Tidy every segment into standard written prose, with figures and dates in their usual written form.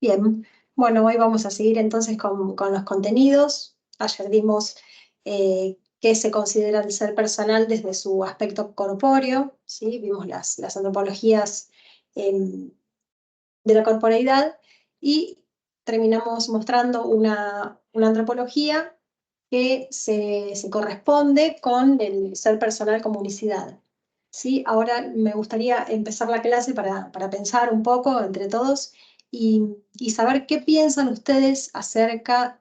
Bien, bueno, hoy vamos a seguir entonces con los contenidos. Ayer vimos qué se considera el ser personal desde su aspecto corpóreo, ¿sí? Vimos las antropologías de la corporeidad y terminamos mostrando una antropología que se corresponde con el ser personal como unicidad. ¿Sí? Ahora me gustaría empezar la clase para pensar un poco entre todos y saber qué piensan ustedes acerca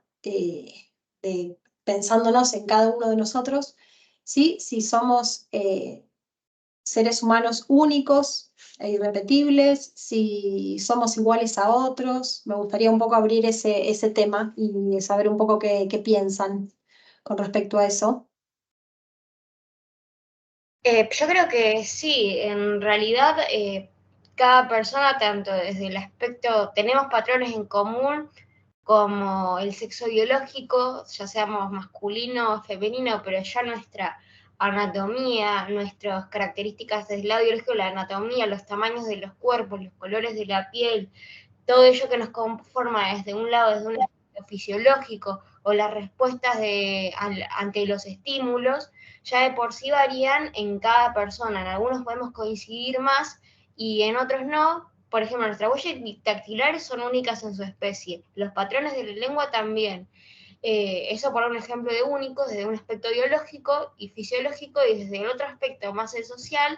pensándonos en cada uno de nosotros, ¿sí? Si somos seres humanos únicos e irrepetibles, si somos iguales a otros. Me gustaría un poco abrir ese tema y saber un poco qué piensan con respecto a eso. Yo creo que sí, en realidad cada persona, tanto desde el aspecto, tenemos patrones en común como el sexo biológico, ya seamos masculino o femenino, pero ya nuestra anatomía, nuestras características desde el lado biológico, la anatomía, los tamaños de los cuerpos, los colores de la piel, todo ello que nos conforma desde un lado, desde un aspecto fisiológico, o las respuestas ante los estímulos, ya de por sí varían en cada persona. En algunos podemos coincidir más y en otros no. Por ejemplo, nuestras huellas dactilares son únicas en su especie, los patrones de la lengua también. Eso por un ejemplo de únicos, desde un aspecto biológico y fisiológico, y desde el otro aspecto más el social,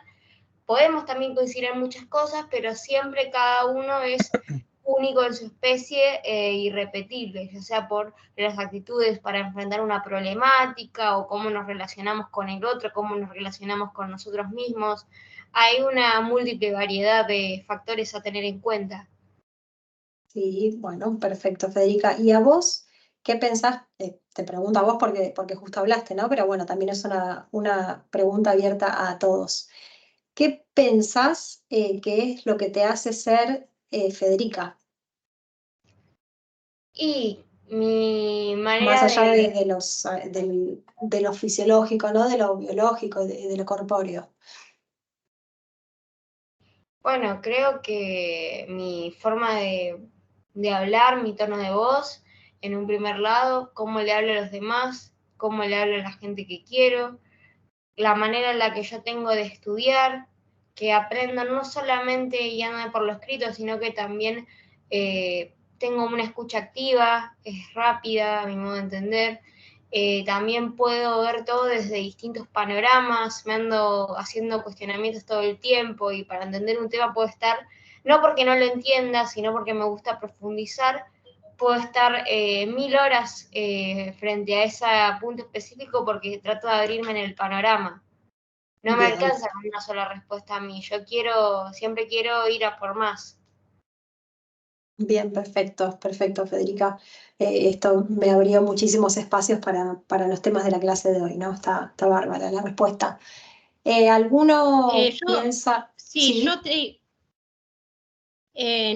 podemos también coincidir en muchas cosas, pero siempre cada uno es único en su especie e irrepetible, ya sea por las actitudes para enfrentar una problemática o cómo nos relacionamos con el otro, cómo nos relacionamos con nosotros mismos. Hay una múltiple variedad de factores a tener en cuenta. Sí, bueno, perfecto, Federica. ¿Y a vos qué pensás? Te pregunto a vos porque justo hablaste, ¿no? Pero bueno, también es una pregunta abierta a todos. ¿Qué pensás que es lo que te hace ser Federica? Y mi Más manera allá de, de lo fisiológico, ¿no? De lo biológico, de lo corpóreo. bueno, creo que mi forma de hablar, mi tono de voz, en un primer lado, cómo le hablo a los demás, cómo le hablo a la gente que quiero, la manera en la que yo tengo de estudiar, que aprendo no solamente guiándome por lo escrito, sino que también tengo una escucha activa, es rápida a mi modo de entender. También puedo ver todo desde distintos panoramas, me ando haciendo cuestionamientos todo el tiempo y para entender un tema puedo estar, no porque no lo entienda, sino porque me gusta profundizar, puedo estar 1000 horas frente a ese punto específico porque trato de abrirme en el panorama. No me Bien, alcanza con una sola respuesta a mí. Siempre quiero ir a por más. bien, perfecto, perfecto, Federica. Esto me abrió muchísimos espacios para los temas de la clase de hoy, ¿no? Está bárbara la respuesta. ¿Alguno Yo, piensa? sí, Sí,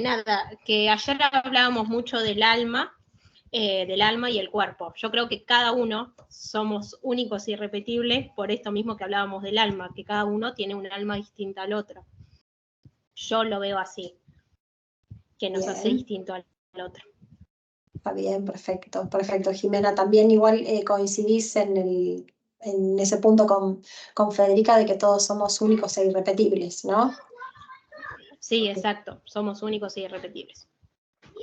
nada, que ayer hablábamos mucho del alma y el cuerpo. Yo creo que cada uno somos únicos e irrepetibles por esto mismo que hablábamos del alma, que cada uno tiene un alma distinta al otro. Yo lo veo así, que nos hace bien, distinto al otro. está bien, perfecto, perfecto. Jimena, también igual coincidís en ese punto con Federica de que todos somos únicos e irrepetibles, ¿no? Sí, exacto, somos únicos e irrepetibles.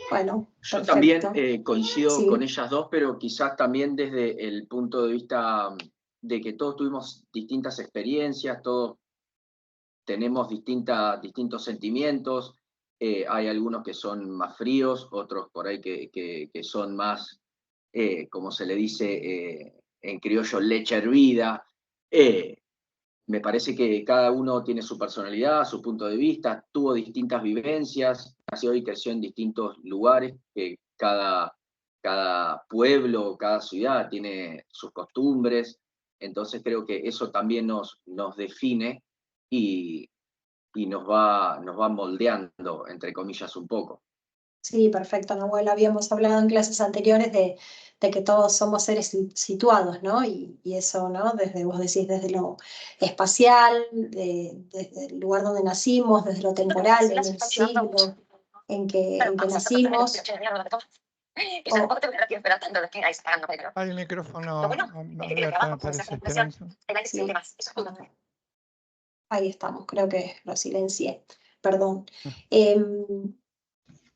Bueno, Yo también perfecto. coincido con Sí, ellas dos, pero quizás también desde el punto de vista de que todos tuvimos distintas experiencias, todos tenemos distintos sentimientos. Hay algunos que son más fríos, otros por ahí que son más, como se le dice en criollo, leche hervida. Eh, Me parece que cada uno tiene su personalidad, su punto de vista, tuvo distintas vivencias, nació y creció en distintos lugares, que cada pueblo, cada ciudad tiene sus costumbres, entonces creo que eso también nos define y, y nos va moldeando, entre comillas, un poco. sí, perfecto, Nahuel. Habíamos hablado en clases anteriores de que todos somos seres situados, ¿no? Y eso, ¿no? Desde, vos decís, desde lo espacial, desde el lugar donde nacimos, desde lo temporal, en el siglo. en que nacimos. Hay el micrófono abierto, me parece, Esperanza. Sí. Ahí estamos, creo que lo silencié, perdón.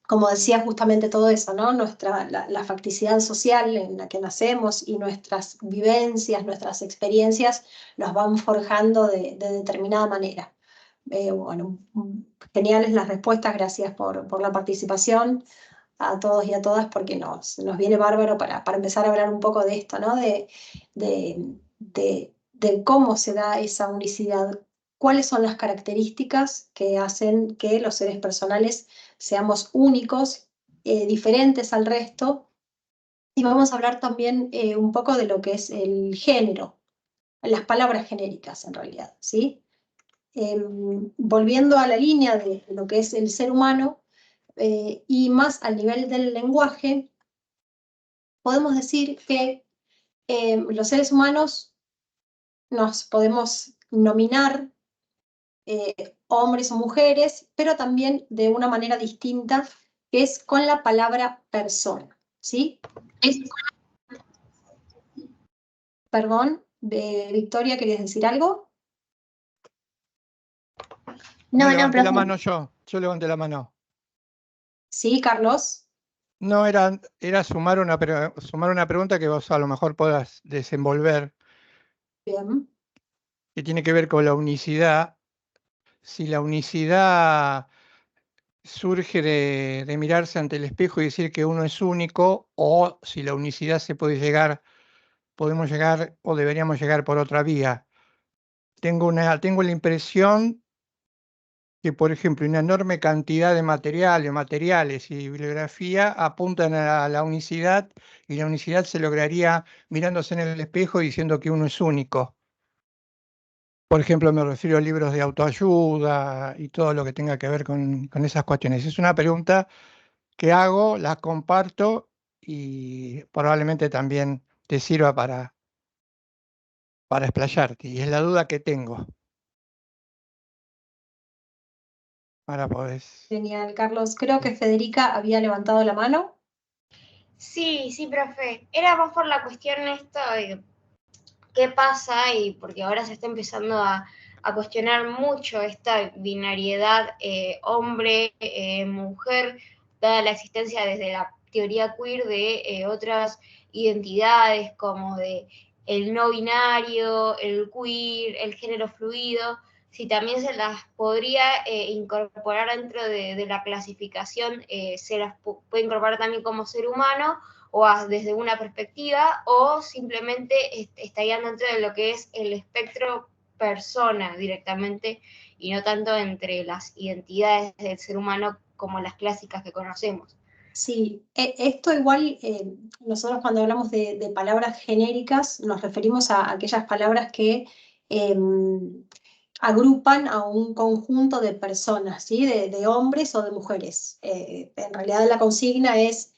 Como decía, justamente todo eso, ¿no? La facticidad social en la que nacemos y nuestras vivencias, nuestras experiencias nos van forjando de determinada manera. Bueno, geniales las respuestas, gracias por la participación a todos y a todas, porque nos viene bárbaro para empezar a hablar un poco de esto, ¿no? De cómo se da esa unicidad, cuáles son las características que hacen que los seres personales seamos únicos, diferentes al resto, y vamos a hablar también un poco de lo que es el género, las palabras genéricas en realidad, ¿sí? Volviendo a la línea de lo que es el ser humano, y más al nivel del lenguaje, podemos decir que los seres humanos nos podemos nominar hombres o mujeres, pero también de una manera distinta, que es con la palabra persona, ¿sí? Perdón, Victoria, ¿querías decir algo? No, levanté la mano yo levanté la mano. Sí, Carlos. No, era sumar una pregunta que vos a lo mejor puedas desenvolver. Bien. Que tiene que ver con la unicidad. Si la unicidad surge de mirarse ante el espejo y decir que uno es único, o si la unicidad podemos llegar o deberíamos llegar por otra vía. Tengo la impresión que, por ejemplo, una enorme cantidad de materiales y bibliografía apuntan a la unicidad, y la unicidad se lograría mirándose en el espejo y diciendo que uno es único. Por ejemplo, me refiero a libros de autoayuda y todo lo que tenga que ver con esas cuestiones. Es una pregunta que hago, la comparto y probablemente también te sirva para explayarte. Y es la duda que tengo. Ahora podés. Genial, Carlos. Creo que Federica había levantado la mano. Sí, profe. Era más por la cuestión esta de qué pasa, y porque ahora se está empezando a cuestionar mucho esta binariedad hombre-mujer, dada la existencia desde la teoría queer de otras identidades como de el no binario, el queer, el género fluido, si también se las podría incorporar dentro de la clasificación, se las puede incorporar también como ser humano, o desde una perspectiva, o simplemente estarían dentro de lo que es el espectro persona directamente, y no tanto entre las identidades del ser humano como las clásicas que conocemos. Sí, esto igual, nosotros cuando hablamos de palabras genéricas nos referimos a aquellas palabras que agrupan a un conjunto de personas, ¿sí? De hombres o de mujeres. En realidad la consigna es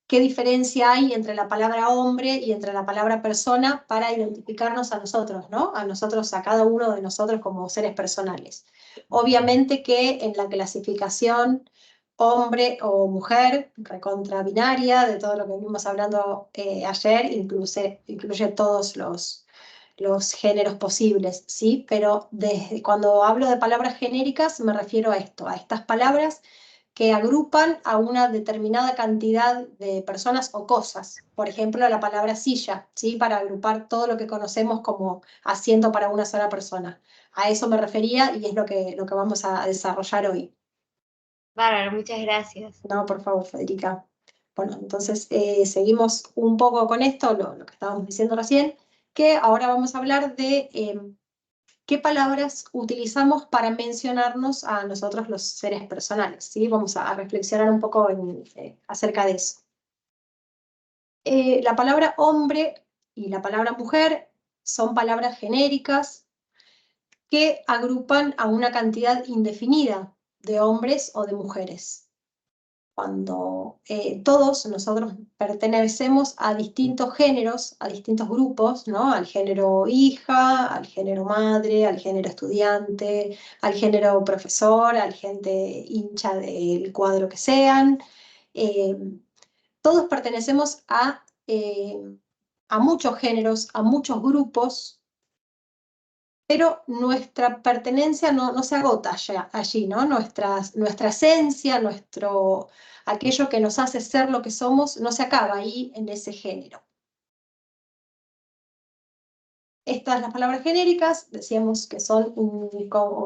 qué diferencia hay entre la palabra hombre y entre la palabra persona para identificarnos a nosotros, ¿no? A nosotros, a cada uno de nosotros como seres personales. Obviamente que en la clasificación hombre o mujer, recontra binaria, de todo lo que venimos hablando ayer, incluye todos los géneros posibles, ¿sí? Pero cuando hablo de palabras genéricas me refiero a esto, a estas palabras que agrupan a una determinada cantidad de personas o cosas. Por ejemplo, la palabra silla, ¿sí? Para agrupar todo lo que conocemos como asiento para una sola persona. A eso me refería y es lo que vamos a desarrollar hoy. Bárbaro, muchas gracias. No, por favor, Federica. Bueno, entonces seguimos un poco con esto, lo que estábamos diciendo recién, que ahora vamos a hablar de qué palabras utilizamos para mencionarnos a nosotros los seres personales, ¿sí? Vamos a reflexionar un poco acerca de eso. La palabra hombre y la palabra mujer son palabras genéricas que agrupan a una cantidad indefinida de hombres o de mujeres. cuando todos nosotros pertenecemos a distintos géneros, a distintos grupos, ¿no? Al género hija, al género madre, al género estudiante, al género profesor, al gente hincha del cuadro que sean. Todos pertenecemos a muchos géneros, a muchos grupos, pero nuestra pertenencia no se agota allí, ¿no? Nuestra esencia, aquello que nos hace ser lo que somos, no se acaba ahí en ese género. Estas, las palabras genéricas, decíamos que son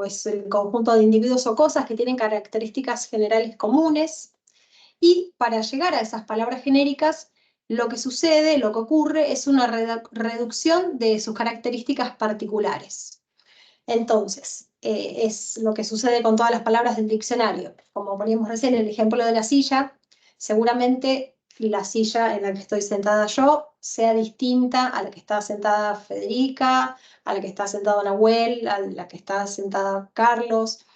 es el conjunto de individuos o cosas que tienen características generales comunes, y para llegar a esas palabras genéricas, lo que sucede, lo que ocurre, es una reducción de sus características particulares. Entonces, es lo que sucede con todas las palabras del diccionario. Como poníamos recién el ejemplo de la silla, seguramente la silla en la que estoy sentada yo sea distinta a la que está sentada Federica, a la que está sentado Nahuel, a la que está sentada Carlos.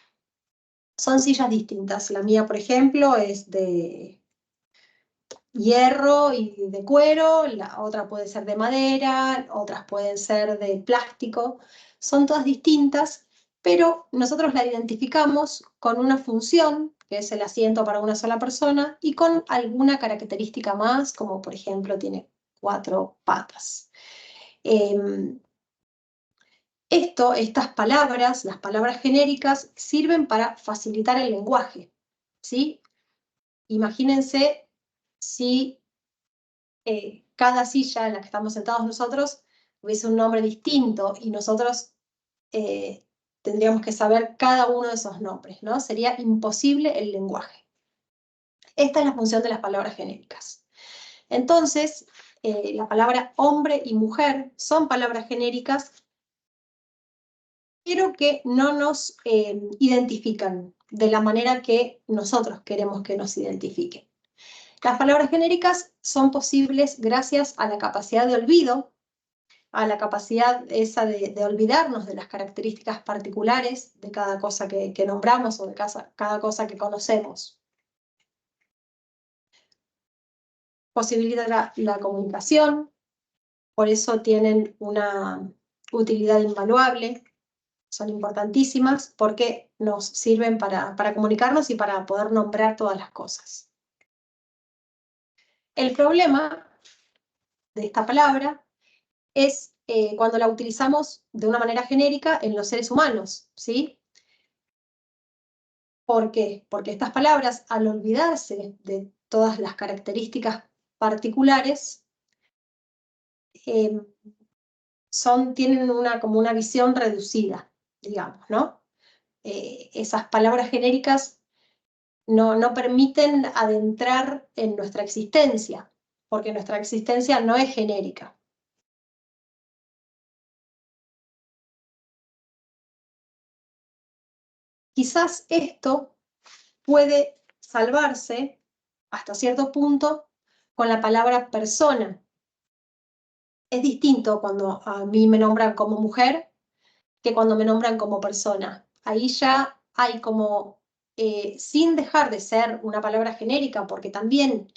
Son sillas distintas. La mía, por ejemplo, es de hierro y de cuero, la otra puede ser de madera, otras pueden ser de plástico. Son todas distintas, pero nosotros la identificamos con una función, que es el asiento para una sola persona, y con alguna característica más, como por ejemplo tiene 4 patas. Estas palabras, las palabras genéricas, sirven para facilitar el lenguaje, ¿sí? Imagínense si cada silla en la que estamos sentados nosotros hubiese un nombre distinto y nosotros tendríamos que saber cada uno de esos nombres, ¿no? Sería imposible el lenguaje. Esta es la función de las palabras genéricas. Entonces, la palabra hombre y mujer son palabras genéricas, pero que no nos identifican de la manera que nosotros queremos que nos identifiquen. Las palabras genéricas son posibles gracias a la capacidad de olvido, a la capacidad esa de olvidarnos de las características particulares de cada cosa que nombramos o de cada cosa que conocemos. Posibilita la comunicación, por eso tienen una utilidad invaluable, son importantísimas porque nos sirven para comunicarnos y para poder nombrar todas las cosas. El problema de esta palabra es cuando la utilizamos de una manera genérica en los seres humanos, ¿sí? ¿Por qué? Porque estas palabras, al olvidarse de todas las características particulares, tienen como una visión reducida, digamos, ¿no? Esas palabras genéricas no permiten adentrar en nuestra existencia, porque nuestra existencia no es genérica. Quizás esto puede salvarse hasta cierto punto con la palabra persona. Es distinto cuando a mí me nombran como mujer que cuando me nombran como persona. Ahí ya hay como, sin dejar de ser una palabra genérica, porque también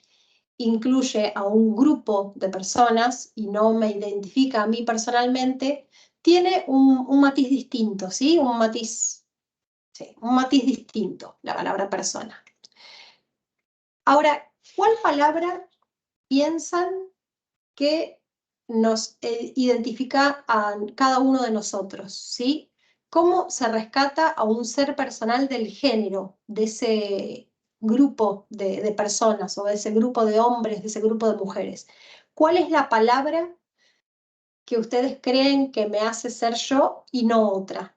incluye a un grupo de personas y no me identifica a mí personalmente, tiene un matiz distinto, ¿sí? Un matiz distinto, la palabra persona. Ahora, ¿cuál palabra piensan que nos identifica a cada uno de nosotros, ¿sí? ¿Cómo se rescata a un ser personal del género, de ese grupo de personas, o de ese grupo de hombres, de ese grupo de mujeres? ¿Cuál es la palabra que ustedes creen que me hace ser yo y no otra?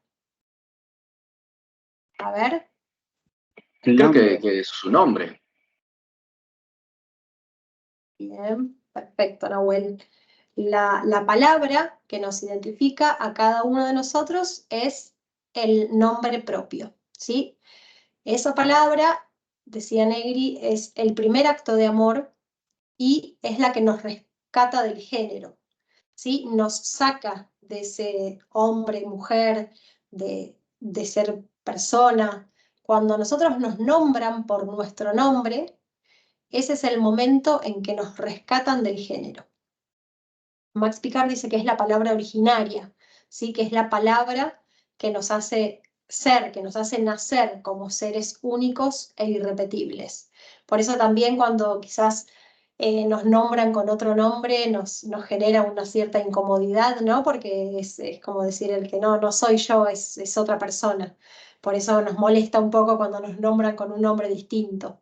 A ver. Creo que es su nombre. Bien, perfecto, Nahuel. La palabra que nos identifica a cada uno de nosotros es el nombre propio, ¿sí? Esa palabra, decía Negri, es el primer acto de amor y es la que nos rescata del género, ¿sí? Nos saca de ese hombre, mujer, de ser persona. Cuando nosotros nos nombran por nuestro nombre, ese es el momento en que nos rescatan del género. Max Picard dice que es la palabra originaria, ¿sí? Que es la palabra que nos hace ser, que nos hace nacer como seres únicos e irrepetibles. Por eso también cuando quizás nos nombran con otro nombre nos genera una cierta incomodidad, ¿no? Porque es como decir el que no soy yo, es otra persona. Por eso nos molesta un poco cuando nos nombran con un nombre distinto.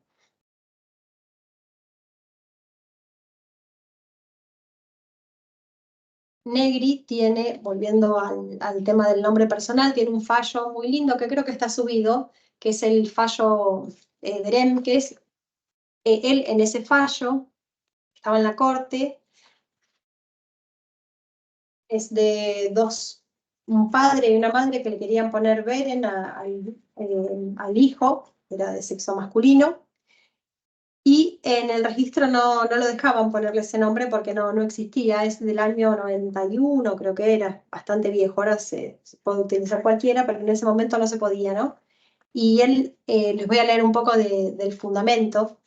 Negri tiene, volviendo al tema del nombre personal, tiene un fallo muy lindo que creo que está subido, que es el fallo de Rem, que es él en ese fallo, estaba en la corte, es de un padre y una madre que le querían poner Beren al hijo, era de sexo masculino, y en el registro no lo dejaban ponerle ese nombre porque no existía, es del año 91, creo que era, bastante viejo, ahora se puede utilizar cualquiera, pero en ese momento no se podía, ¿no? Y él, les voy a leer un poco del fundamento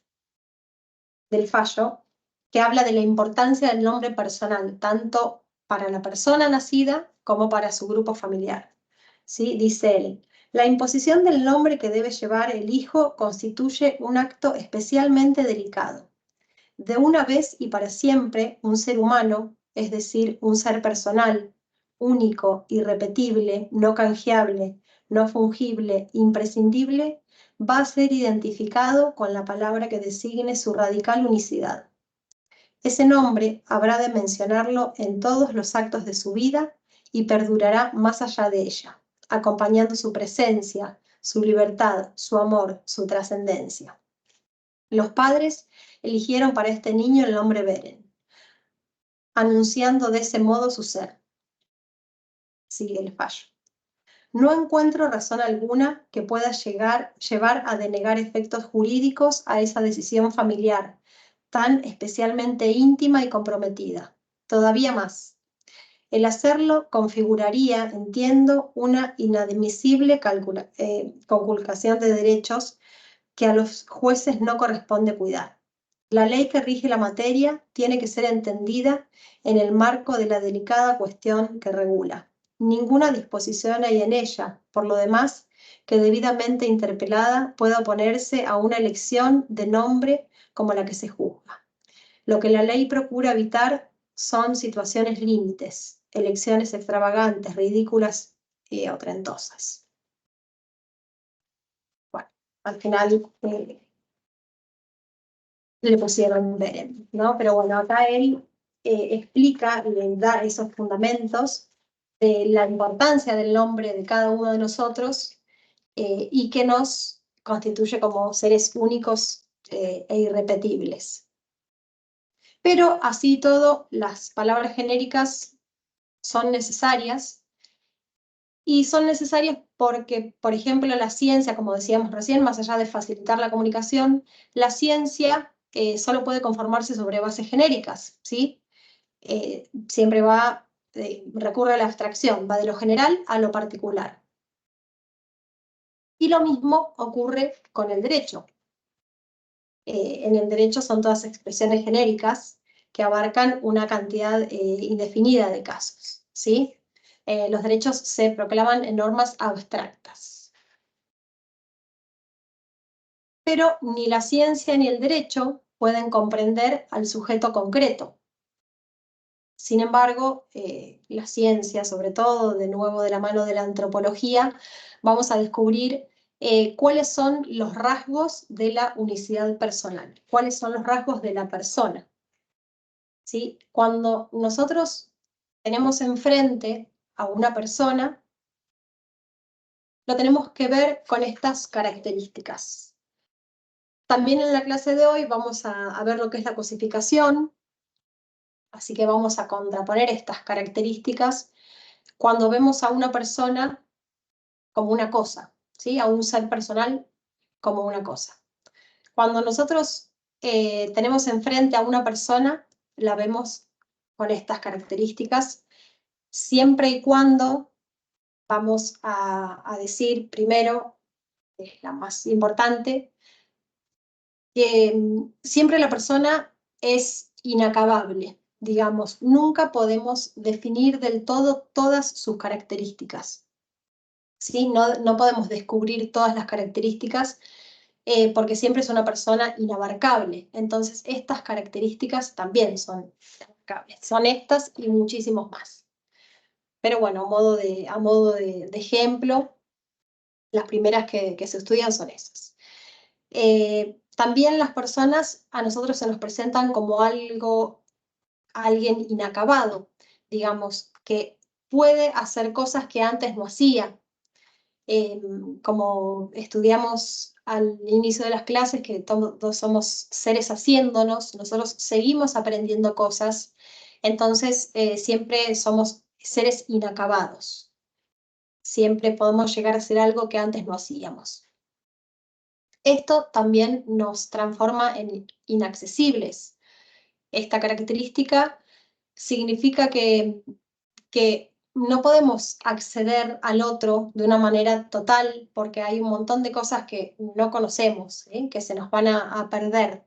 del fallo, que habla de la importancia del nombre personal, tanto para la persona nacida como para su grupo familiar. ¿Sí? Dice él, la imposición del nombre que debe llevar el hijo constituye un acto especialmente delicado. De una vez y para siempre, un ser humano, es decir, un ser personal, único, irrepetible, no canjeable, no fungible, imprescindible, va a ser identificado con la palabra que designe su radical unicidad. Ese nombre habrá de mencionarlo en todos los actos de su vida y perdurará más allá de ella, acompañando su presencia, su libertad, su amor, su trascendencia. Los padres eligieron para este niño el nombre Beren, anunciando de ese modo su ser. Sigue el fallo. No encuentro razón alguna que pueda llevar a denegar efectos jurídicos a esa decisión familiar, tan especialmente íntima y comprometida. Todavía más. El hacerlo configuraría, entiendo, una inadmisible conculcación de derechos que a los jueces no corresponde cuidar. La ley que rige la materia tiene que ser entendida en el marco de la delicada cuestión que regula. Ninguna disposición hay en ella, por lo demás, que debidamente interpelada pueda oponerse a una elección de nombre como la que se juzga. Lo que la ley procura evitar son situaciones límites, elecciones extravagantes, ridículas y otrentosas. Bueno, al final le pusieron Beren, ¿no? Pero bueno, acá él explica, le da esos fundamentos de la importancia del nombre de cada uno de nosotros y que nos constituye como seres únicos e irrepetibles. Pero así todo, las palabras genéricas son necesarias y son necesarias porque, por ejemplo, la ciencia, como decíamos recién, más allá de facilitar la comunicación, la ciencia solo puede conformarse sobre bases genéricas, ¿sí? Siempre recurre a la abstracción, va de lo general a lo particular. Y lo mismo ocurre con el derecho. En el derecho son todas expresiones genéricas que abarcan una cantidad indefinida de casos, ¿sí? Los derechos se proclaman en normas abstractas. Pero ni la ciencia ni el derecho pueden comprender al sujeto concreto. Sin embargo, la ciencia, sobre todo, de nuevo de la mano de la antropología, vamos a descubrir cuáles son los rasgos de la unicidad personal, cuáles son los rasgos de la persona. ¿Sí? Cuando nosotros tenemos enfrente a una persona, lo tenemos que ver con estas características. También en la clase de hoy vamos a ver lo que es la cosificación, así que vamos a contraponer estas características cuando vemos a una persona como una cosa, ¿sí? A un ser personal como una cosa. Cuando nosotros tenemos enfrente a una persona, la vemos con estas características, siempre y cuando vamos a decir primero, es la más importante, que siempre la persona es inacabable, digamos, nunca podemos definir del todo todas sus características, ¿sí? No podemos descubrir todas las características porque siempre es una persona inabarcable. Entonces, estas características también son inabarcables. Son estas y muchísimos más. Pero bueno, a modo de ejemplo, las primeras que se estudian son esas. También las personas a nosotros se nos presentan como alguien inacabado, digamos, que puede hacer cosas que antes no hacía. Como estudiamos al inicio de las clases, que todos somos seres haciéndonos, nosotros seguimos aprendiendo cosas, entonces siempre somos seres inacabados, siempre podemos llegar a hacer algo que antes no hacíamos. Esto también nos transforma en inaccesibles. Esta característica significa que no podemos acceder al otro de una manera total porque hay un montón de cosas que no conocemos, que se nos van a perder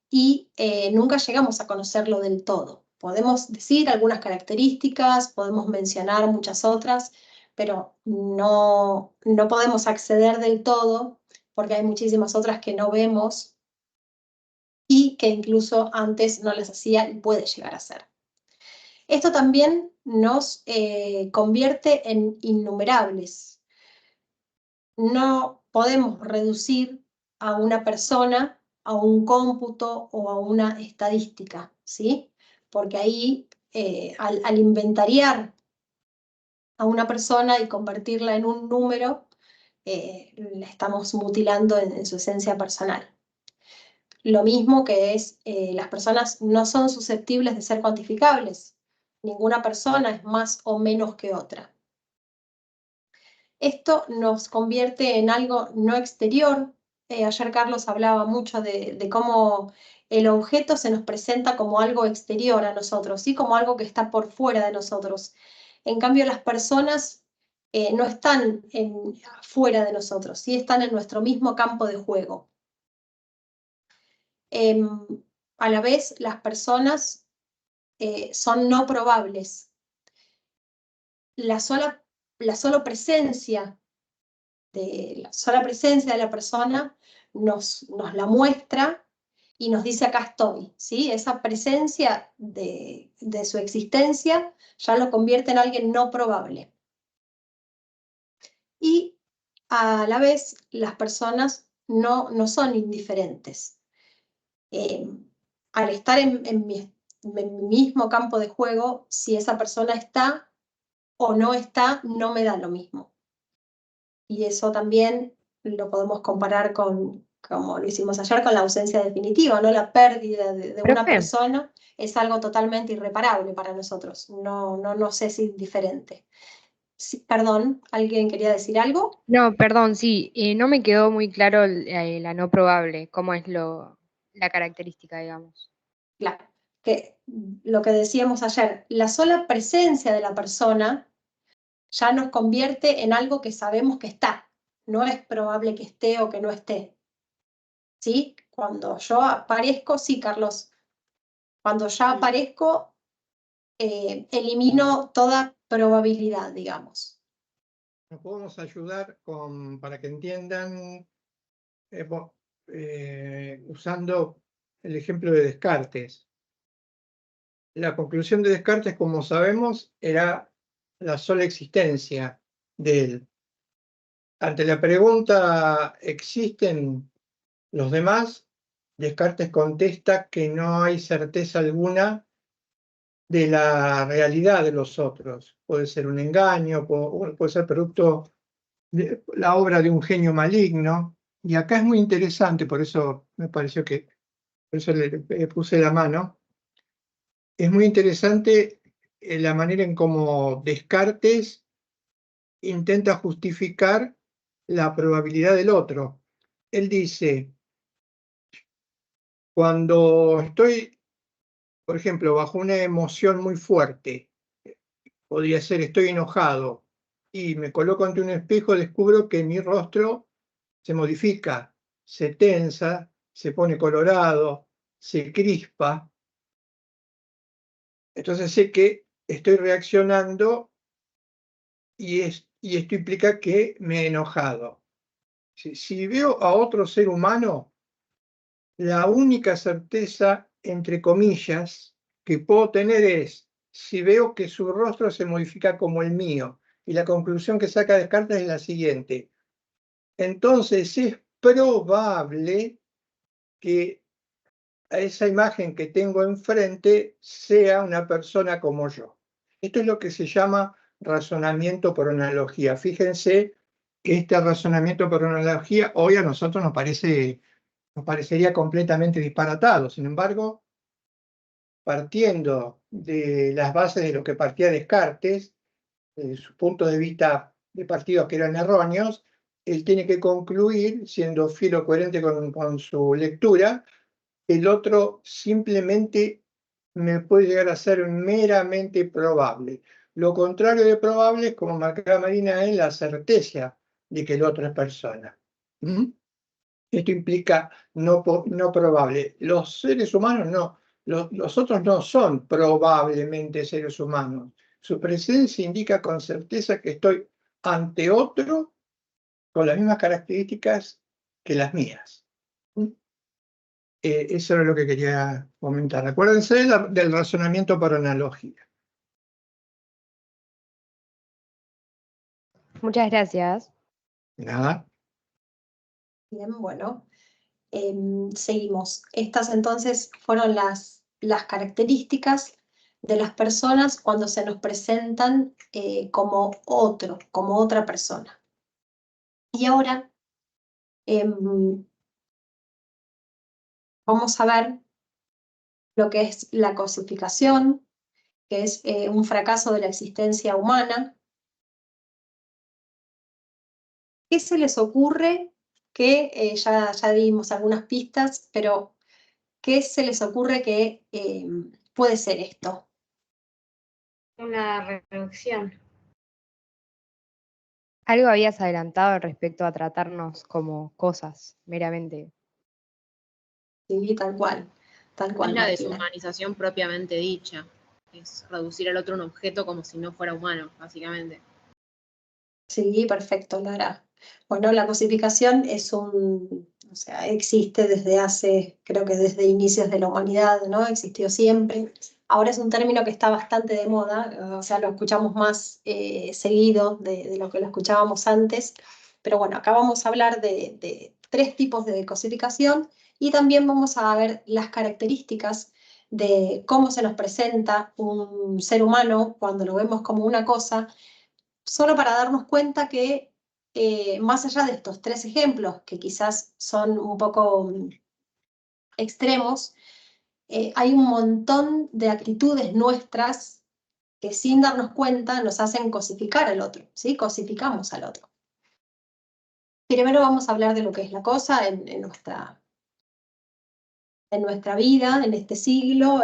y nunca llegamos a conocerlo del todo. Podemos decir algunas características, podemos mencionar muchas otras, pero no podemos acceder del todo porque hay muchísimas otras que no vemos y que incluso antes no les hacía y puede llegar a ser. Esto también nos convierte en innumerables. No podemos reducir a una persona a un cómputo o a una estadística, ¿sí? Porque ahí, al inventariar a una persona y convertirla en un número, la estamos mutilando en su esencia personal. Lo mismo que es, las personas no son susceptibles de ser cuantificables. Ninguna persona es más o menos que otra. Esto nos convierte en algo no exterior. Ayer Carlos hablaba mucho de cómo el objeto se nos presenta como algo exterior a nosotros, ¿sí? Como algo que está por fuera de nosotros. En cambio, las personas no están fuera de nosotros, ¿sí? Están en nuestro mismo campo de juego. A la vez, las personas son no probables. La sola presencia de la persona nos la muestra y nos dice acá estoy, ¿sí? Esa presencia de su existencia ya lo convierte en alguien no probable. Y a la vez las personas no son indiferentes. Al estar en mi mismo campo de juego, si esa persona está o no está, no me da lo mismo. Y eso también lo podemos comparar con, como lo hicimos ayer, con la ausencia definitiva, ¿no? La pérdida de una persona es algo totalmente irreparable para nosotros, no es indiferente. Sí, perdón, ¿alguien quería decir algo? No, perdón, sí, no me quedó muy claro la no probable, cómo es la característica, digamos. Claro, que lo que decíamos ayer, la sola presencia de la persona ya nos convierte en algo que sabemos que está. No es probable que esté o que no esté. ¿Sí? Cuando yo aparezco, sí, Carlos, cuando ya aparezco, elimino toda probabilidad, digamos. Nos podemos ayudar para que entiendan, usando el ejemplo de Descartes. La conclusión de Descartes, como sabemos, era la sola existencia de él. Ante la pregunta, ¿existen los demás? Descartes contesta que no hay certeza alguna de la realidad de los otros. Puede ser un engaño, puede ser producto de la obra de un genio maligno. Y acá es muy interesante, por eso me pareció que, por eso le puse la mano. Es muy interesante la manera en cómo Descartes intenta justificar la probabilidad del otro. Él dice, cuando estoy, por ejemplo, bajo una emoción muy fuerte, podría ser estoy enojado y me coloco ante un espejo, descubro que mi rostro se modifica, se tensa se pone colorado, se crispa. Entonces sé que estoy reaccionando y esto implica que me he enojado. Si veo a otro ser humano, la única certeza, entre comillas, que puedo tener es si veo que su rostro se modifica como el mío. Y la conclusión que saca Descartes es la siguiente. Entonces es probable que esa imagen que tengo enfrente sea una persona como yo. Esto es lo que se llama razonamiento por analogía. Fíjense que este razonamiento por analogía hoy a nosotros nos parecería completamente disparatado. Sin embargo, partiendo de las bases de lo que partía Descartes, de su punto de vista de partidos que eran erróneos, él tiene que concluir, siendo fiel o coherente con su lectura, el otro simplemente me puede llegar a ser meramente probable. Lo contrario de probable es, como marcaba Marina, es la certeza de que el otro es persona. ¿Mm? Esto implica no probable. Los seres humanos no. Los otros no son probablemente seres humanos. Su presencia indica con certeza que estoy ante otro con las mismas características que las mías. Eso era lo que quería comentar. Acuérdense del razonamiento por analogía. Muchas gracias. Nada. Bien, bueno, seguimos. Estas entonces fueron las características de las personas cuando se nos presentan como otro, como otra persona. Y ahora vamos a ver lo que es la cosificación, que es un fracaso de la existencia humana. ¿Qué se les ocurre? Que ya dimos algunas pistas, pero ¿qué se les ocurre que puede ser esto? Una reducción. Algo habías adelantado respecto a tratarnos como cosas, meramente. Sí, tal cual, Es la Martina. deshumanización propiamente dicha. Es reducir al otro a un objeto como si no fuera humano, básicamente. Sí, perfecto, Lara. Bueno, la cosificación es o sea, existe desde hace, creo que desde inicios de la humanidad, ¿no? Existió siempre. Ahora es un término que está bastante de moda, o sea, lo escuchamos más seguido de lo que lo escuchábamos antes. Pero bueno, acá vamos a hablar de 3 tipos de cosificación y también vamos a ver las características de cómo se nos presenta un ser humano cuando lo vemos como una cosa, solo para darnos cuenta que más allá de estos 3 ejemplos, que quizás son un poco extremos, hay un montón de actitudes nuestras que sin darnos cuenta nos hacen cosificar al otro, ¿sí? Cosificamos al otro. Primero vamos a hablar de lo que es la cosa en nuestra vida, en este siglo,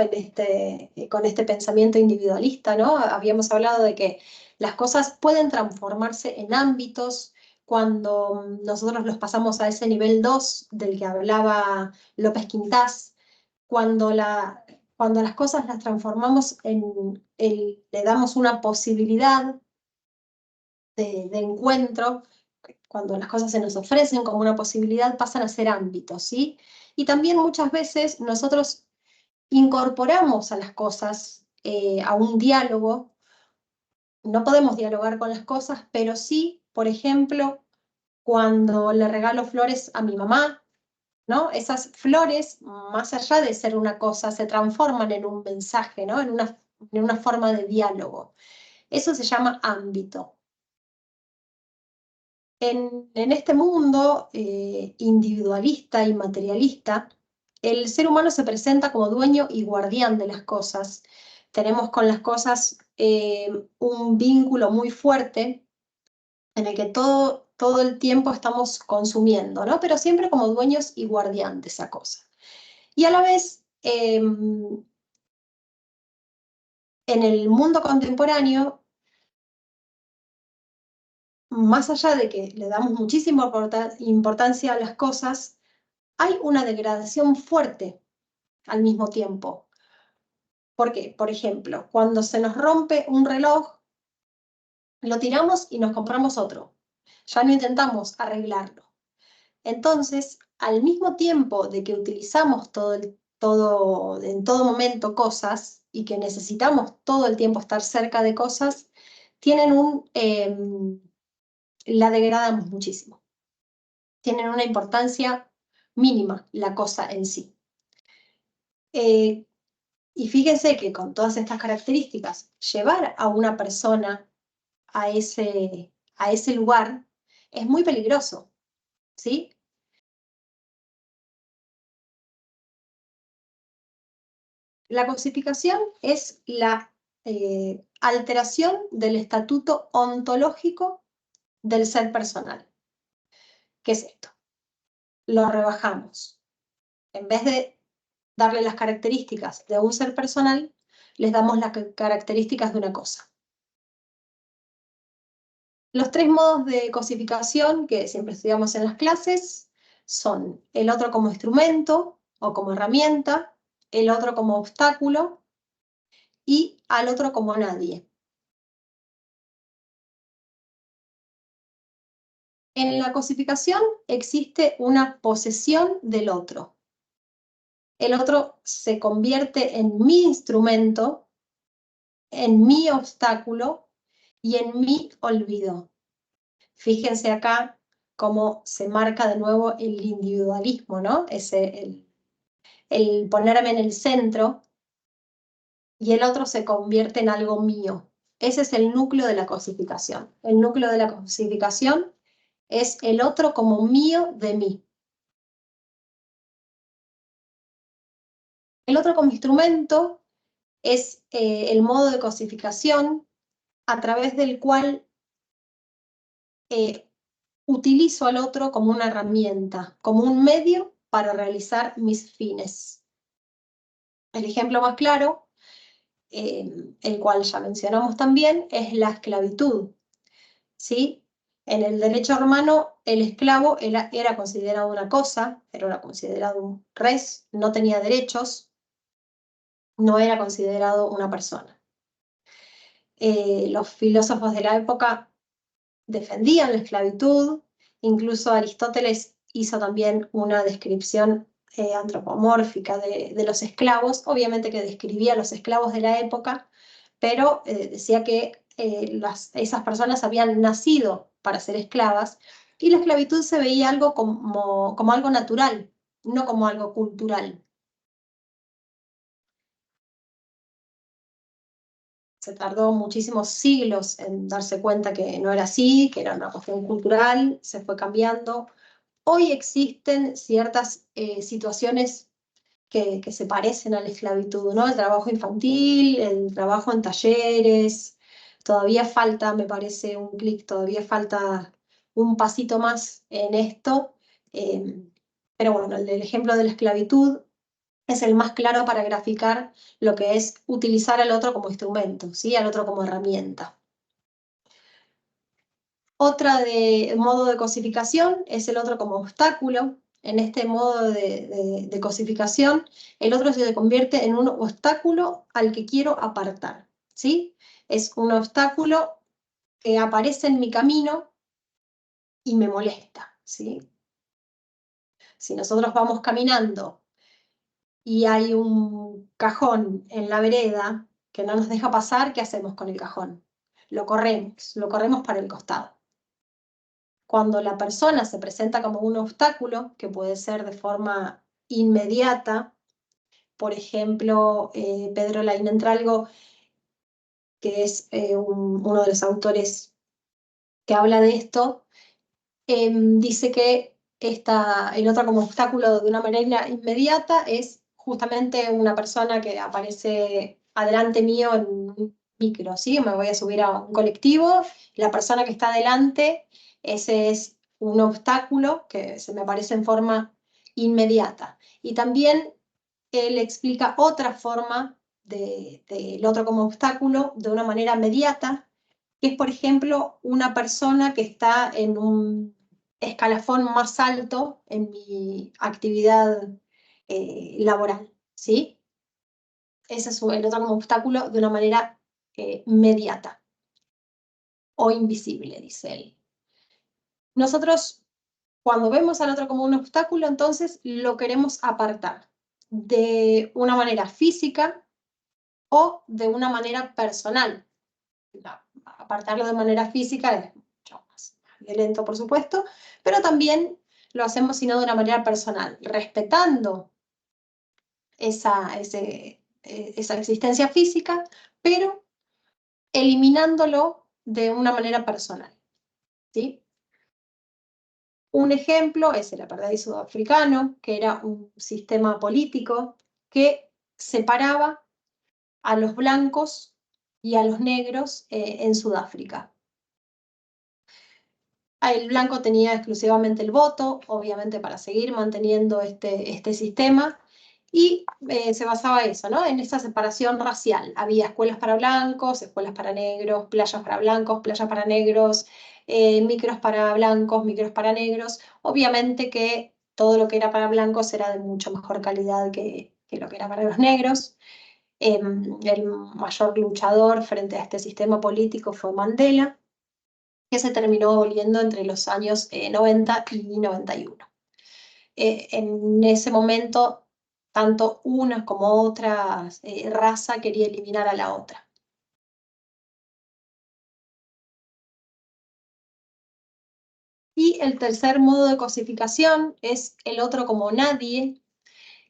con este pensamiento individualista, ¿no? Habíamos hablado de que las cosas pueden transformarse en ámbitos cuando nosotros los pasamos a ese nivel 2 del que hablaba López Quintás, cuando las cosas las transformamos le damos una posibilidad de encuentro, cuando las cosas se nos ofrecen como una posibilidad, pasan a ser ámbitos, ¿sí? Y también muchas veces nosotros incorporamos a las cosas a un diálogo. No podemos dialogar con las cosas, pero sí, por ejemplo, cuando le regalo flores a mi mamá, ¿no? Esas flores, más allá de ser una cosa, se transforman en un mensaje, ¿no? En una forma de diálogo. Eso se llama ámbito. En este mundo individualista y materialista, el ser humano se presenta como dueño y guardián de las cosas. Tenemos con las cosas un vínculo muy fuerte en el que todo el tiempo estamos consumiendo, ¿no? Pero siempre como dueños y guardián de esa cosa. Y a la vez, en el mundo contemporáneo, más allá de que le damos muchísima importancia a las cosas, hay una degradación fuerte al mismo tiempo. ¿Por qué? Por ejemplo, cuando se nos rompe un reloj, lo tiramos y nos compramos otro. Ya no intentamos arreglarlo. Entonces, al mismo tiempo de que utilizamos en todo momento cosas y que necesitamos todo el tiempo estar cerca de cosas, la degradamos muchísimo. Tienen una importancia mínima la cosa en sí. Y fíjense que con todas estas características, llevar a una persona a ese lugar es muy peligroso, ¿sí? La cosificación es la alteración del estatuto ontológico del ser personal. ¿Qué es esto? Lo rebajamos. En vez de darle las características de un ser personal, les damos las características de una cosa. Los 3 modos de cosificación que siempre estudiamos en las clases son el otro como instrumento o como herramienta, el otro como obstáculo y al otro como nadie. En la cosificación existe una posesión del otro. El otro se convierte en mi instrumento, en mi obstáculo y en mi olvido. Fíjense acá cómo se marca de nuevo el individualismo, ¿no? El ponerme en el centro y el otro se convierte en algo mío. Ese es el núcleo de la cosificación. El núcleo de la cosificación es el otro como mío de mí. El otro como instrumento es el modo de cosificación a través del cual utilizo al otro como una herramienta, como un medio para realizar mis fines. El ejemplo más claro, el cual ya mencionamos también, es la esclavitud, ¿sí? En el derecho romano, el esclavo era considerado una cosa, era considerado un res, no tenía derechos, no era considerado una persona. Los filósofos de la época defendían la esclavitud, incluso Aristóteles hizo también una descripción antropomórfica de los esclavos, obviamente que describía a los esclavos de la época, pero decía que esas personas habían nacido para ser esclavas, y la esclavitud se veía algo como algo natural, no como algo cultural. Se tardó muchísimos siglos en darse cuenta que no era así, que era una cuestión cultural, se fue cambiando. Hoy existen ciertas situaciones que se parecen a la esclavitud, ¿no? El trabajo infantil, el trabajo en talleres, todavía falta, me parece, un clic, todavía falta un pasito más en esto, pero bueno, el ejemplo de la esclavitud es el más claro para graficar lo que es utilizar al otro como instrumento, ¿sí? Al otro como herramienta. Otra modo de cosificación es el otro como obstáculo. En este modo de cosificación, el otro se convierte en un obstáculo al que quiero apartar, ¿sí? Es un obstáculo que aparece en mi camino y me molesta, ¿sí? Si nosotros vamos caminando y hay un cajón en la vereda que no nos deja pasar, ¿qué hacemos con el cajón? Lo corremos para el costado. Cuando la persona se presenta como un obstáculo, que puede ser de forma inmediata, por ejemplo, Pedro Lainentralgo, que es uno de los autores que habla de esto, dice que el otro como obstáculo de una manera inmediata es justamente una persona que aparece adelante mío en un micro, ¿sí? Me voy a subir a un colectivo, la persona que está adelante, ese es un obstáculo que se me aparece en forma inmediata. Y también él explica otra forma del otro como obstáculo de una manera mediata, que es, por ejemplo, una persona que está en un escalafón más alto en mi actividad laboral, ¿sí? Ese es el otro como obstáculo de una manera mediata o invisible, dice él. Nosotros, cuando vemos al otro como un obstáculo, entonces lo queremos apartar de una manera física o de una manera personal. Apartarlo de manera física es mucho más violento, por supuesto, pero también lo hacemos sino de una manera personal, respetando esa existencia física, pero eliminándolo de una manera personal, ¿sí? Un ejemplo es el apartheid sudafricano, que era un sistema político que separaba a los blancos y a los negros en Sudáfrica. El blanco tenía exclusivamente el voto, obviamente para seguir manteniendo este sistema, y se basaba eso, ¿no? En esa separación racial. Había escuelas para blancos, escuelas para negros, playas para blancos, playas para negros, micros para blancos, micros para negros. Obviamente que todo lo que era para blancos era de mucho mejor calidad que lo que era para los negros. El mayor luchador frente a este sistema político fue Mandela, que se terminó aboliendo entre los años 90 y 91. En ese momento, tanto una como otra raza quería eliminar a la otra. Y el tercer modo de cosificación es el otro como nadie,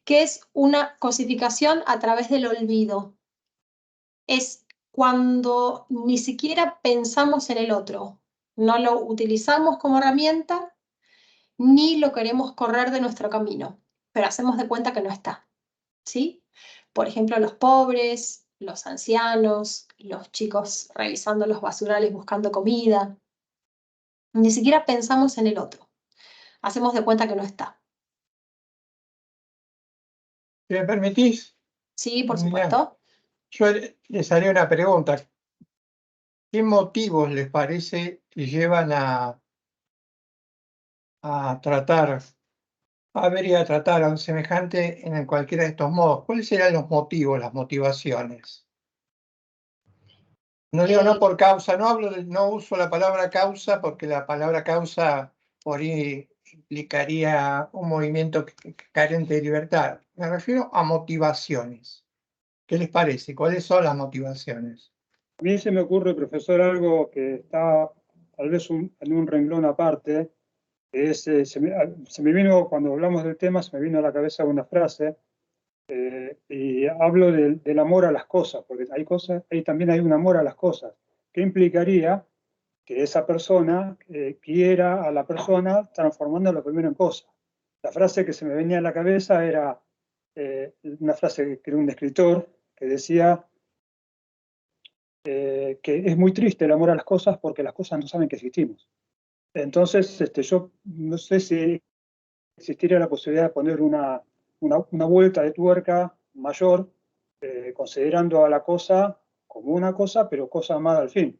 que es una cosificación a través del olvido. Es cuando ni siquiera pensamos en el otro, no lo utilizamos como herramienta, ni lo queremos correr de nuestro camino, pero hacemos de cuenta que no está, ¿sí? Por ejemplo, los pobres, los ancianos, los chicos revisando los basurales buscando comida. Ni siquiera pensamos en el otro. Hacemos de cuenta que no está. Si me permitís, Sí, por Mira, supuesto. yo les haré una pregunta. ¿Qué motivos les parece que llevan a tratar, a ver y a tratar a un semejante en cualquiera de estos modos? ¿Cuáles serán los motivos, las motivaciones? No digo no por causa, no uso la palabra causa porque la palabra causa por ahí implicaría un movimiento carente de libertad. Me refiero a motivaciones. ¿Qué les parece? ¿Cuáles son las motivaciones? A mí se me ocurre, profesor, algo que está tal vez en un renglón aparte, que es, se me vino, cuando hablamos del tema, se me vino a la cabeza una frase, y hablo del amor a las cosas, porque ahí también hay un amor a las cosas, que implicaría que esa persona quiera a la persona transformándola primero en cosa. La frase que se me venía a la cabeza era una frase que era un escritor que decía que es muy triste el amor a las cosas porque las cosas no saben que existimos. Entonces, yo no sé si existiría la posibilidad de poner una vuelta de tuerca mayor, considerando a la cosa como una cosa, pero cosa amada al fin.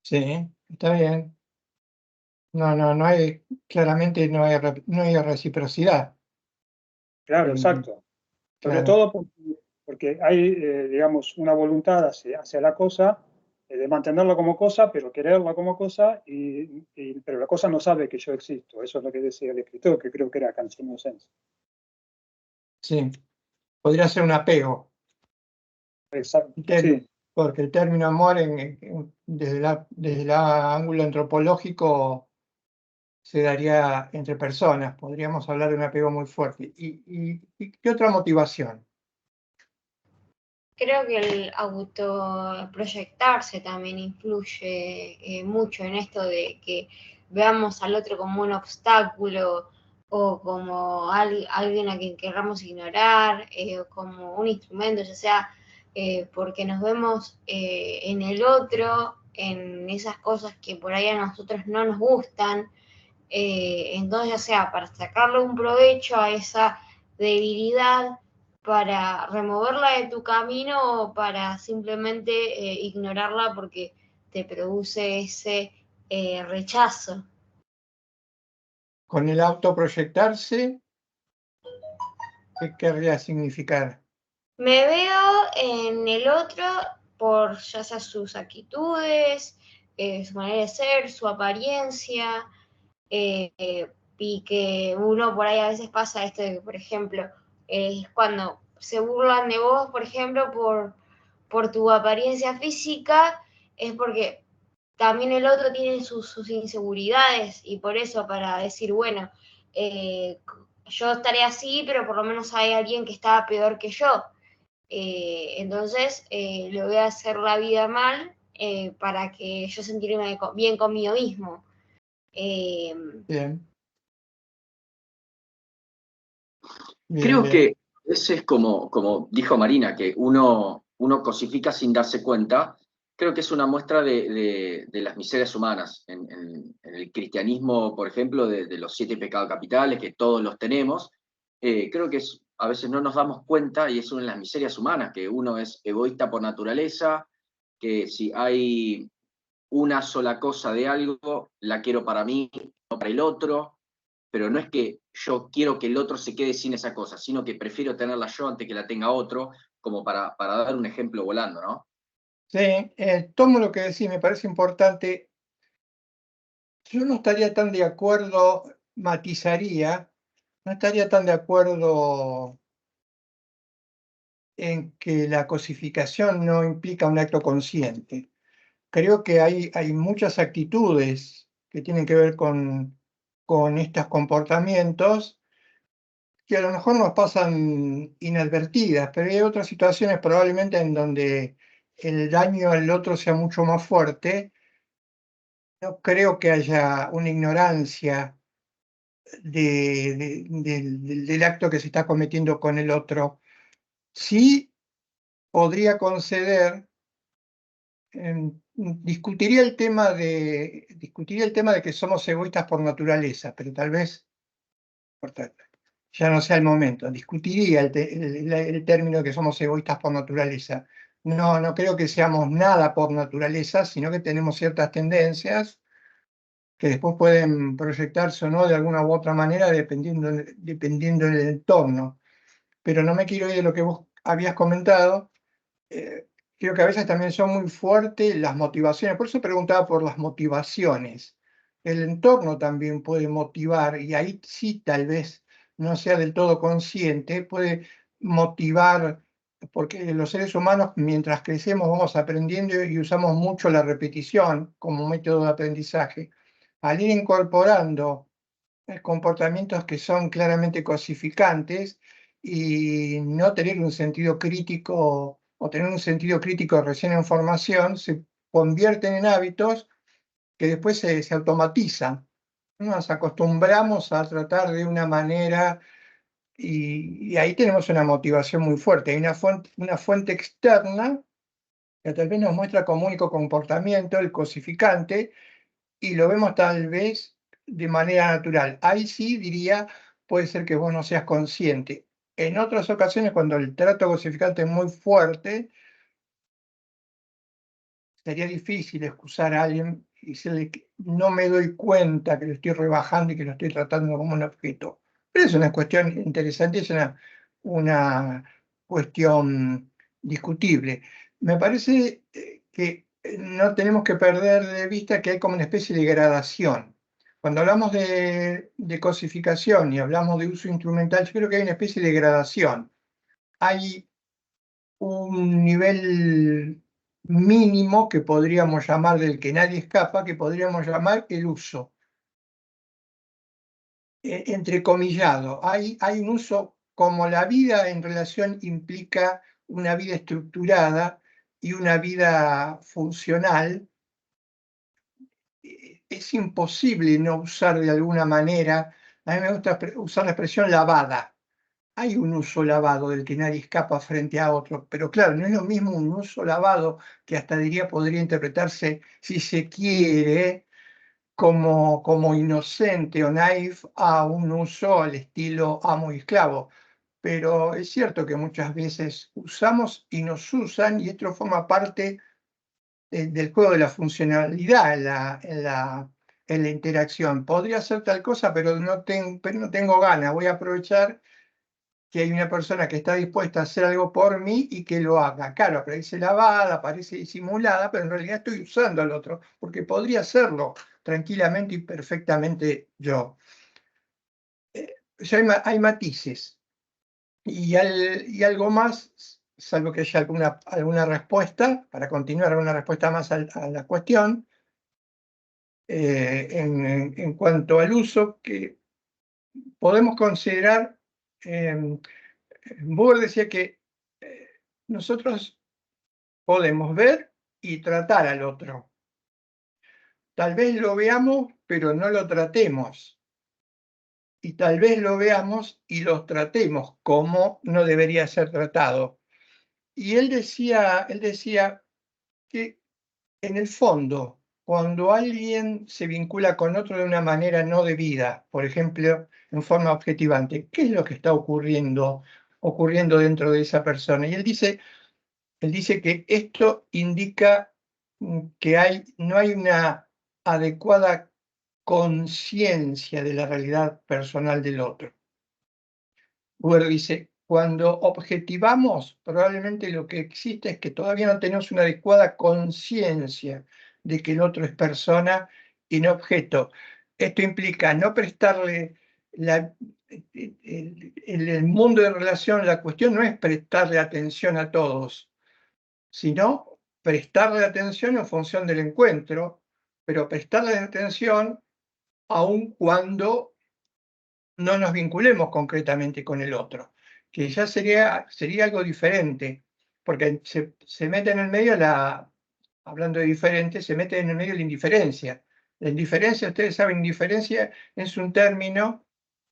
Sí, está bien. No hay, claramente no hay reciprocidad. Claro, exacto. Sobre Claro. todo porque hay, digamos, una voluntad hacia la cosa, de mantenerla como cosa, pero quererla como cosa, pero la cosa no sabe que yo existo. Eso es lo que decía el escritor, que creo que era Canzino Sense. Sí, podría ser un apego. Exacto, Sí. sí. Porque el término amor desde el ángulo antropológico se daría entre personas. Podríamos hablar de un apego muy fuerte. ¿Y qué otra motivación? Creo que el autoproyectarse también influye mucho en esto de que veamos al otro como un obstáculo o como alguien a quien querramos ignorar, o como un instrumento, ya sea porque nos vemos en el otro, en esas cosas que por ahí a nosotros no nos gustan. Entonces, ya sea para sacarle un provecho a esa debilidad, para removerla de tu camino o para simplemente ignorarla porque te produce ese rechazo. Con el autoproyectarse, ¿qué querría significar? Me veo en el otro por ya sea sus actitudes, su manera de ser, su apariencia, y que uno por ahí a veces pasa esto de que, por ejemplo, es cuando se burlan de vos, por ejemplo, por tu apariencia física, es porque también el otro tiene sus inseguridades y por eso para decir, bueno, yo estaré así, pero por lo menos hay alguien que está peor que yo. Entonces, le voy a hacer la vida mal para que yo sentirme bien conmigo mismo. Bien. Creo Bien. que ese es como dijo Marina, que uno cosifica sin darse cuenta. Creo que es una muestra de las miserias humanas. En el cristianismo, por ejemplo, de los 7 pecados capitales, que todos los tenemos, creo que a veces no nos damos cuenta y es una de las miserias humanas, que uno es egoísta por naturaleza, que si hay una sola cosa de algo, la quiero para mí, no para el otro, pero no es que yo quiero que el otro se quede sin esa cosa, sino que prefiero tenerla yo antes que la tenga otro, como para dar un ejemplo volando, ¿no? Sí, tomo lo que decís, me parece importante. Yo no estaría tan de acuerdo, matizaría, no estaría tan de acuerdo en que la cosificación no implica un acto consciente. Creo que hay muchas actitudes que tienen que ver con estos comportamientos que a lo mejor nos pasan inadvertidas, pero hay otras situaciones probablemente en donde el daño al otro sea mucho más fuerte. No creo que haya una ignorancia del acto que se está cometiendo con el otro. Sí podría conceder, discutiría el tema de que somos egoístas por naturaleza, pero tal vez ya no sea el momento. Discutiría el término de que somos egoístas por naturaleza. No creo que seamos nada por naturaleza, sino que tenemos ciertas tendencias que después pueden proyectarse o no de alguna u otra manera dependiendo del entorno. Pero no me quiero ir de lo que vos habías comentado. Creo que a veces también son muy fuertes las motivaciones. Por eso preguntaba por las motivaciones. El entorno también puede motivar, y ahí sí tal vez no sea del todo consciente, puede motivar, porque los seres humanos mientras crecemos vamos aprendiendo y usamos mucho la repetición como método de aprendizaje. Al ir incorporando comportamientos que son claramente cosificantes y no tener un sentido crítico o tener un sentido crítico recién en formación, se convierten en hábitos que después se automatizan. Nos acostumbramos a tratar de una manera y ahí tenemos una motivación muy fuerte. Hay una fuente externa que tal vez nos muestra como único comportamiento, el cosificante, y lo vemos tal vez de manera natural. Ahí sí diría, puede ser que vos no seas consciente. En otras ocasiones, cuando el trato cosificante es muy fuerte, sería difícil excusar a alguien y decirle que no me doy cuenta que lo estoy rebajando y que lo estoy tratando como un objeto. Pero es una cuestión interesante, es una cuestión discutible. Me parece que no tenemos que perder de vista que hay como una especie de gradación. Cuando hablamos de cosificación y hablamos de uso instrumental, yo creo que hay una especie de gradación. Hay un nivel mínimo que podríamos llamar, del que nadie escapa, que podríamos llamar el uso. Entrecomillado, hay un uso, como la vida en relación implica una vida estructurada y una vida funcional, es imposible no usar de alguna manera. A mí me gusta usar la expresión lavada. Hay un uso lavado del que nadie escapa frente a otro, pero claro, no es lo mismo un uso lavado que hasta diría podría interpretarse, si se quiere, como inocente o naif, a un uso al estilo amo y esclavo. Pero es cierto que muchas veces usamos y nos usan, y esto forma parte del juego de la funcionalidad en la interacción. Podría hacer tal cosa, pero no tengo ganas. Voy a aprovechar que hay una persona que está dispuesta a hacer algo por mí y que lo haga. Claro, parece lavada, parece disimulada, pero en realidad estoy usando al otro, porque podría hacerlo tranquilamente y perfectamente yo. Hay matices. Y algo más, salvo que haya alguna respuesta, para continuar, alguna respuesta más a la cuestión, en cuanto al uso que podemos considerar. Buber decía que nosotros podemos ver y tratar al otro. Tal vez lo veamos, pero no lo tratemos. Y tal vez lo veamos y lo tratemos como no debería ser tratado. Y él decía que en el fondo, cuando alguien se vincula con otro de una manera no debida, por ejemplo, en forma objetivante, ¿qué es lo que está ocurriendo dentro de esa persona? Y él dice que esto indica que no hay una adecuada conciencia de la realidad personal del otro. Buber dice, cuando objetivamos, probablemente lo que existe es que todavía no tenemos una adecuada conciencia de que el otro es persona y no objeto. Esto implica no prestarle en el mundo de relación, la cuestión no es prestarle atención a todos, sino prestarle atención en función del encuentro, pero prestarle atención aun cuando no nos vinculemos concretamente con el otro, que ya sería algo diferente, porque se mete en el medio hablando de diferente, se mete en el medio la indiferencia. La indiferencia, ustedes saben, indiferencia es un término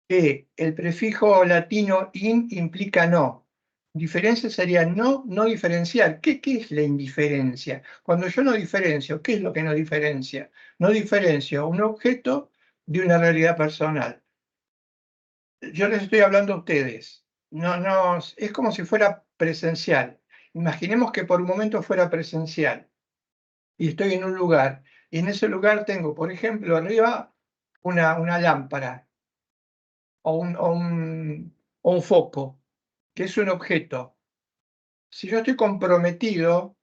que el prefijo latino in implica no. Diferencia sería no diferenciar. ¿Qué es la indiferencia? Cuando yo no diferencio, ¿qué es lo que no diferencia? No diferencio un objeto de una realidad personal. Yo les estoy hablando a ustedes. No, es como si fuera presencial. Imaginemos que por un momento fuera presencial y estoy en un lugar y en ese lugar tengo, por ejemplo, arriba una lámpara o un foco, que es un objeto. Si yo estoy comprometido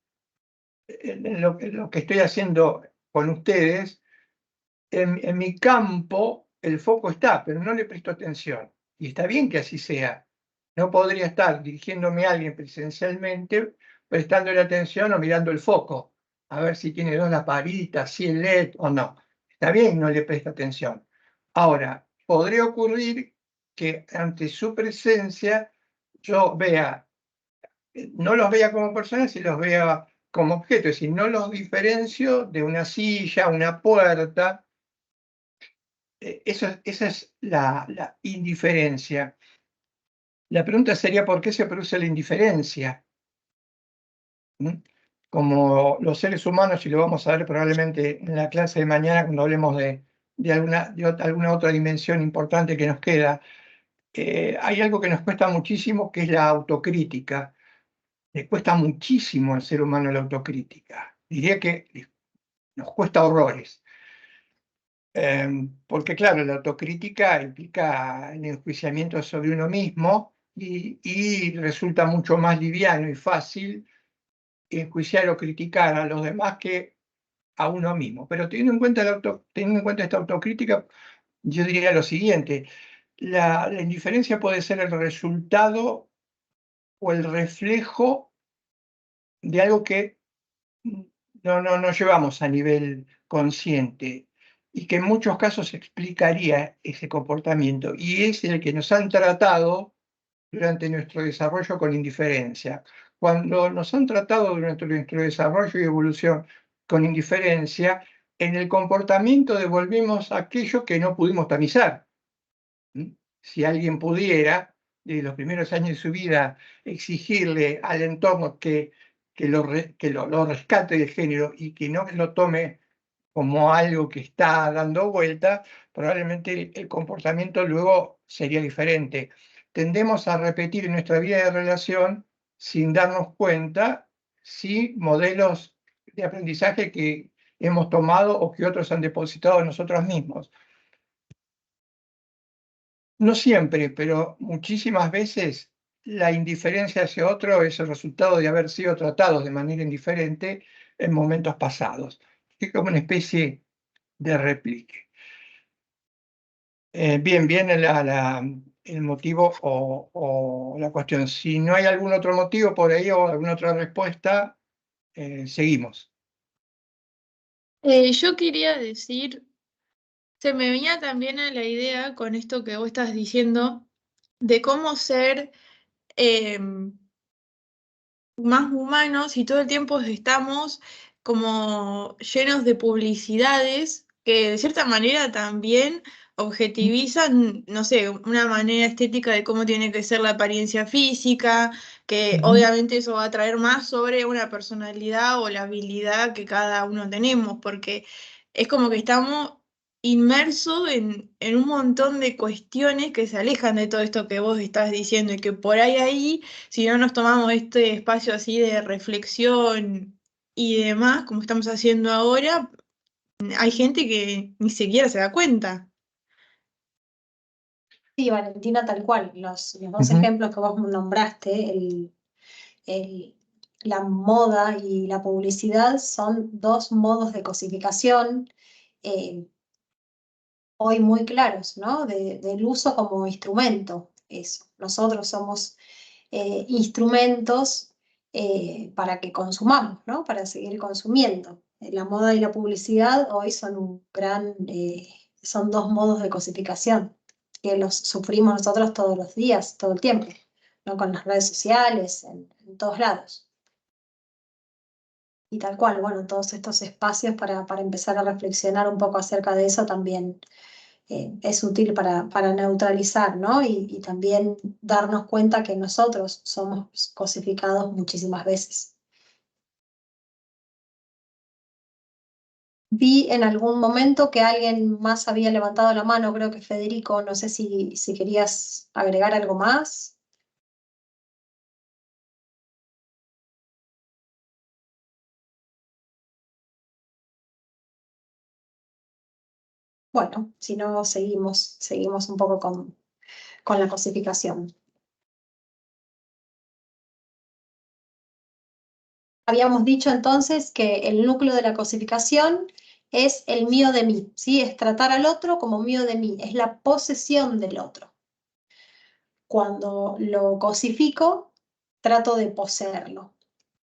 en lo que estoy haciendo con ustedes, en mi campo el foco está, pero no le presto atención. Y está bien que así sea. No podría estar dirigiéndome a alguien presencialmente, prestándole atención o mirando el foco, a ver si tiene dos lamparitas, si el LED o no. Está bien, no le presta atención. Ahora, podría ocurrir que ante su presencia yo no los vea como personas y los vea como objetos, es decir, no los diferencio de una silla, una puerta. Esa es la indiferencia. La pregunta sería, ¿por qué se produce la indiferencia? Como los seres humanos, y lo vamos a ver probablemente en la clase de mañana cuando hablemos de alguna otra dimensión importante que nos queda, hay algo que nos cuesta muchísimo, que es la autocrítica. Le cuesta muchísimo al ser humano la autocrítica. Diría que nos cuesta horrores. Porque claro, la autocrítica implica el enjuiciamiento sobre uno mismo y resulta mucho más liviano y fácil enjuiciar o criticar a los demás que a uno mismo. Pero teniendo en cuenta esta autocrítica, yo diría lo siguiente: la indiferencia puede ser el resultado o el reflejo de algo que no llevamos a nivel consciente y que en muchos casos explicaría ese comportamiento, y es el que nos han tratado durante nuestro desarrollo con indiferencia. Cuando nos han tratado durante nuestro desarrollo y evolución con indiferencia, en el comportamiento devolvimos aquello que no pudimos tamizar. Si alguien pudiera, desde los primeros años de su vida, exigirle al entorno que lo rescate del género y que no lo tome como algo que está dando vuelta, probablemente el comportamiento luego sería diferente. Tendemos a repetir en nuestra vida de relación, sin darnos cuenta, si modelos de aprendizaje que hemos tomado o que otros han depositado en nosotros mismos. No siempre, pero muchísimas veces la indiferencia hacia otro es el resultado de haber sido tratados de manera indiferente en momentos pasados. Es como una especie de replique. Bien el motivo o la cuestión. Si no hay algún otro motivo por ahí o alguna otra respuesta, seguimos. Yo quería decir, se me venía también a la idea con esto que vos estás diciendo, de cómo ser más humanos y todo el tiempo estamos como llenos de publicidades que de cierta manera también objetivizan, no sé, una manera estética de cómo tiene que ser la apariencia física, que obviamente eso va a traer más sobre una personalidad o la habilidad que cada uno tenemos, porque es como que estamos inmersos en un montón de cuestiones que se alejan de todo esto que vos estás diciendo y que por ahí si no nos tomamos este espacio así de reflexión y demás, como estamos haciendo ahora, hay gente que ni siquiera se da cuenta. Sí, Valentina, tal cual. Los dos ejemplos que vos nombraste, la moda y la publicidad, son dos modos de cosificación hoy muy claros, ¿no? Del uso como instrumento. Eso. Nosotros somos instrumentos para que consumamos, ¿no? Para seguir consumiendo. La moda y la publicidad hoy son son dos modos de cosificación que los sufrimos nosotros todos los días, todo el tiempo, ¿no? Con las redes sociales, en todos lados. Y tal cual, bueno, todos estos espacios para empezar a reflexionar un poco acerca de eso también es útil para neutralizar, ¿no? Y también darnos cuenta que nosotros somos cosificados muchísimas veces. Vi en algún momento que alguien más había levantado la mano, creo que Federico, no sé si querías agregar algo más. Bueno, si no, seguimos un poco con la cosificación. Habíamos dicho entonces que el núcleo de la cosificación es el mío de mí, ¿sí? Es tratar al otro como mío de mí, es la posesión del otro. Cuando lo cosifico, trato de poseerlo.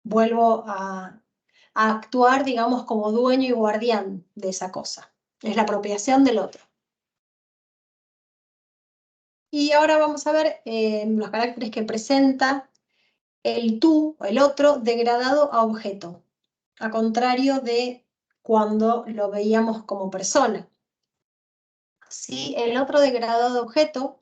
Vuelvo a actuar, digamos, como dueño y guardián de esa cosa. Es la apropiación del otro. Y ahora vamos a ver los caracteres que presenta el tú o el otro degradado a objeto, a contrario de cuando lo veíamos como persona. ¿Sí? El otro degradado a objeto,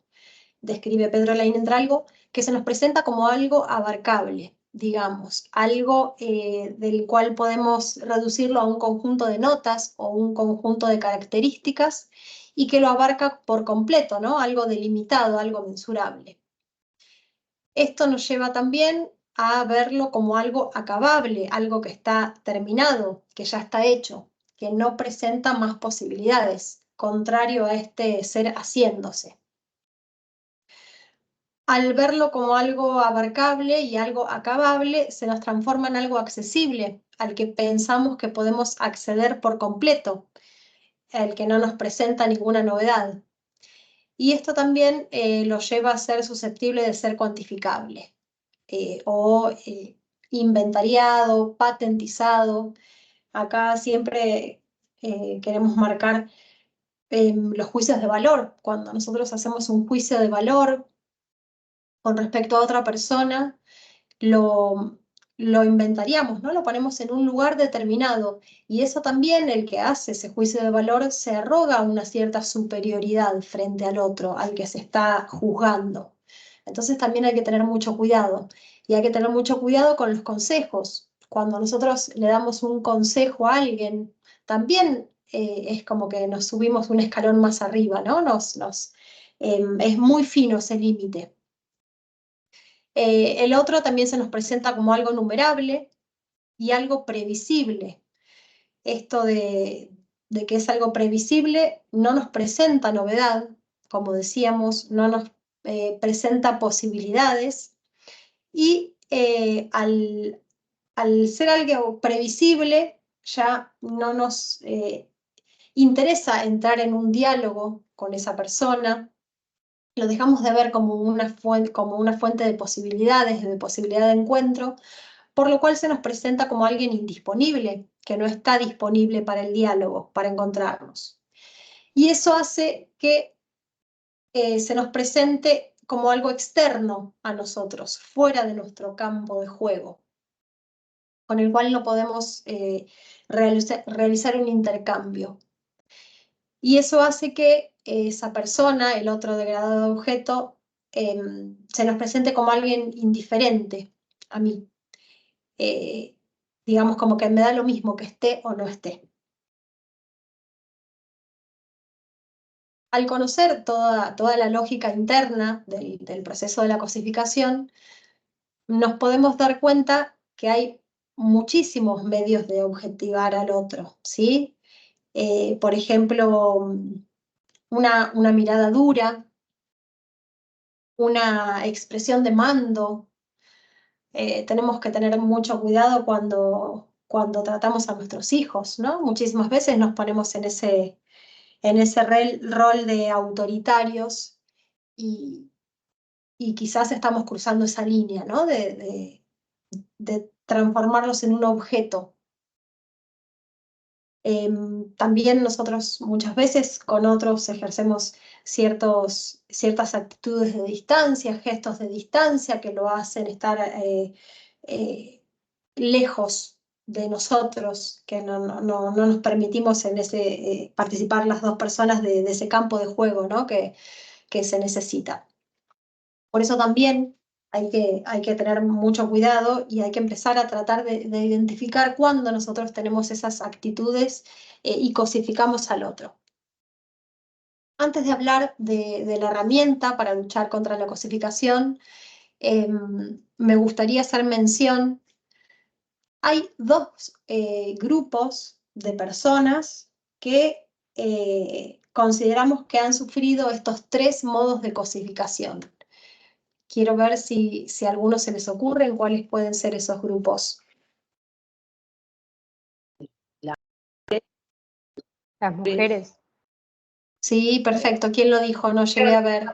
describe Pedro Leinendralgo, que se nos presenta como algo abarcable, digamos, algo del cual podemos reducirlo a un conjunto de notas o un conjunto de características y que lo abarca por completo, ¿no? Algo delimitado, algo mensurable. Esto nos lleva también a verlo como algo acabable, algo que está terminado, que ya está hecho, que no presenta más posibilidades, contrario a este ser haciéndose. Al verlo como algo abarcable y algo acabable, se nos transforma en algo accesible, al que pensamos que podemos acceder por completo, al que no nos presenta ninguna novedad. Y esto también lo lleva a ser susceptible de ser cuantificable. O inventariado, patentizado. Acá siempre queremos marcar los juicios de valor. Cuando nosotros hacemos un juicio de valor con respecto a otra persona, lo inventariamos, ¿no? Lo ponemos en un lugar determinado. Y eso también, el que hace ese juicio de valor se arroga una cierta superioridad frente al otro, al que se está juzgando. Entonces también hay que tener mucho cuidado. Y hay que tener mucho cuidado con los consejos. Cuando nosotros le damos un consejo a alguien, también es como que nos subimos un escalón más arriba, ¿no? Es muy fino ese límite. El otro también se nos presenta como algo numerable y algo previsible. Esto de que es algo previsible no nos presenta novedad, como decíamos, no nos presenta posibilidades, y al ser algo previsible ya no nos interesa entrar en un diálogo con esa persona, lo dejamos de ver como una fuente de posibilidades, de posibilidad de encuentro, por lo cual se nos presenta como alguien indisponible, que no está disponible para el diálogo, para encontrarnos. Y eso hace que se nos presente como algo externo a nosotros, fuera de nuestro campo de juego, con el cual no podemos realizar un intercambio. Y eso hace que esa persona, el otro degradado objeto, se nos presente como alguien indiferente a mí. Digamos como que me da lo mismo que esté o no esté. Al conocer toda la lógica interna del proceso de la cosificación, nos podemos dar cuenta que hay muchísimos medios de objetivar al otro, ¿sí? Por ejemplo, una mirada dura, una expresión de mando. Tenemos que tener mucho cuidado cuando tratamos a nuestros hijos, ¿no? Muchísimas veces nos ponemos en ese rol de autoritarios y quizás estamos cruzando esa línea, ¿no? De transformarlos en un objeto. También nosotros muchas veces con otros ejercemos ciertas actitudes de distancia, gestos de distancia que lo hacen estar lejos de nosotros, que no nos permitimos en participar las dos personas de ese campo de juego, ¿no? que se necesita. Por eso también hay que tener mucho cuidado y hay que empezar a tratar de identificar cuándo nosotros tenemos esas actitudes y cosificamos al otro. Antes de hablar de la herramienta para luchar contra la cosificación, me gustaría hacer mención. Hay dos grupos de personas que consideramos que han sufrido estos 3 modos de cosificación. Quiero ver si a algunos se les ocurre cuáles pueden ser esos grupos. Las mujeres. Sí, perfecto. ¿Quién lo dijo? No llegué a ver.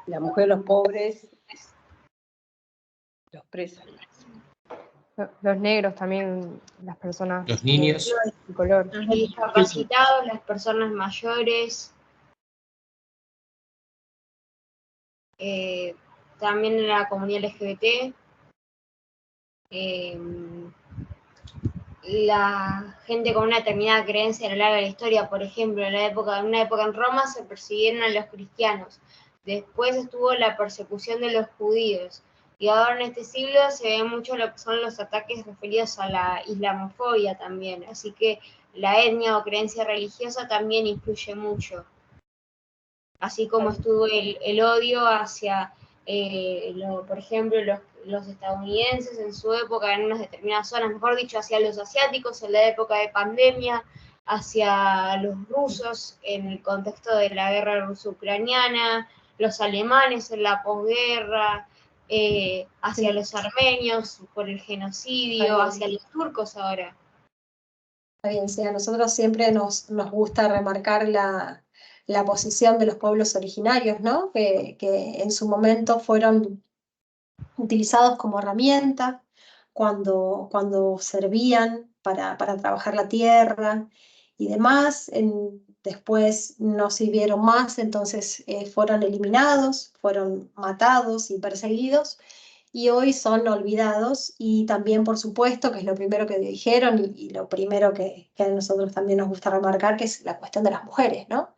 La mujer, los pobres, los presos. Los negros también, las personas. Los niños. De color. Los discapacitados, las personas mayores. También en la comunidad LGBT. La gente con una determinada creencia a lo largo de la historia, por ejemplo, en una época en Roma se persiguieron a los cristianos, después estuvo la persecución de los judíos, y ahora en este siglo se ve mucho lo que son los ataques referidos a la islamofobia también, así que la etnia o creencia religiosa también influye mucho, así como estuvo el odio hacia, por ejemplo, los estadounidenses en su época, en unas determinadas zonas, mejor dicho, hacia los asiáticos en la época de pandemia, hacia los rusos en el contexto de la guerra ruso-ucraniana, los alemanes en la posguerra, hacia los armenios por el genocidio, hacia los turcos ahora. Está bien, sí, a nosotros siempre nos gusta remarcar la posición de los pueblos originarios, ¿no? Que en su momento fueron utilizados como herramienta cuando servían para trabajar la tierra y demás. Después no sirvieron más, entonces fueron eliminados, fueron matados y perseguidos, y hoy son olvidados, y también, por supuesto, que es lo primero que dijeron y lo primero que a nosotros también nos gusta remarcar, que es la cuestión de las mujeres, ¿no?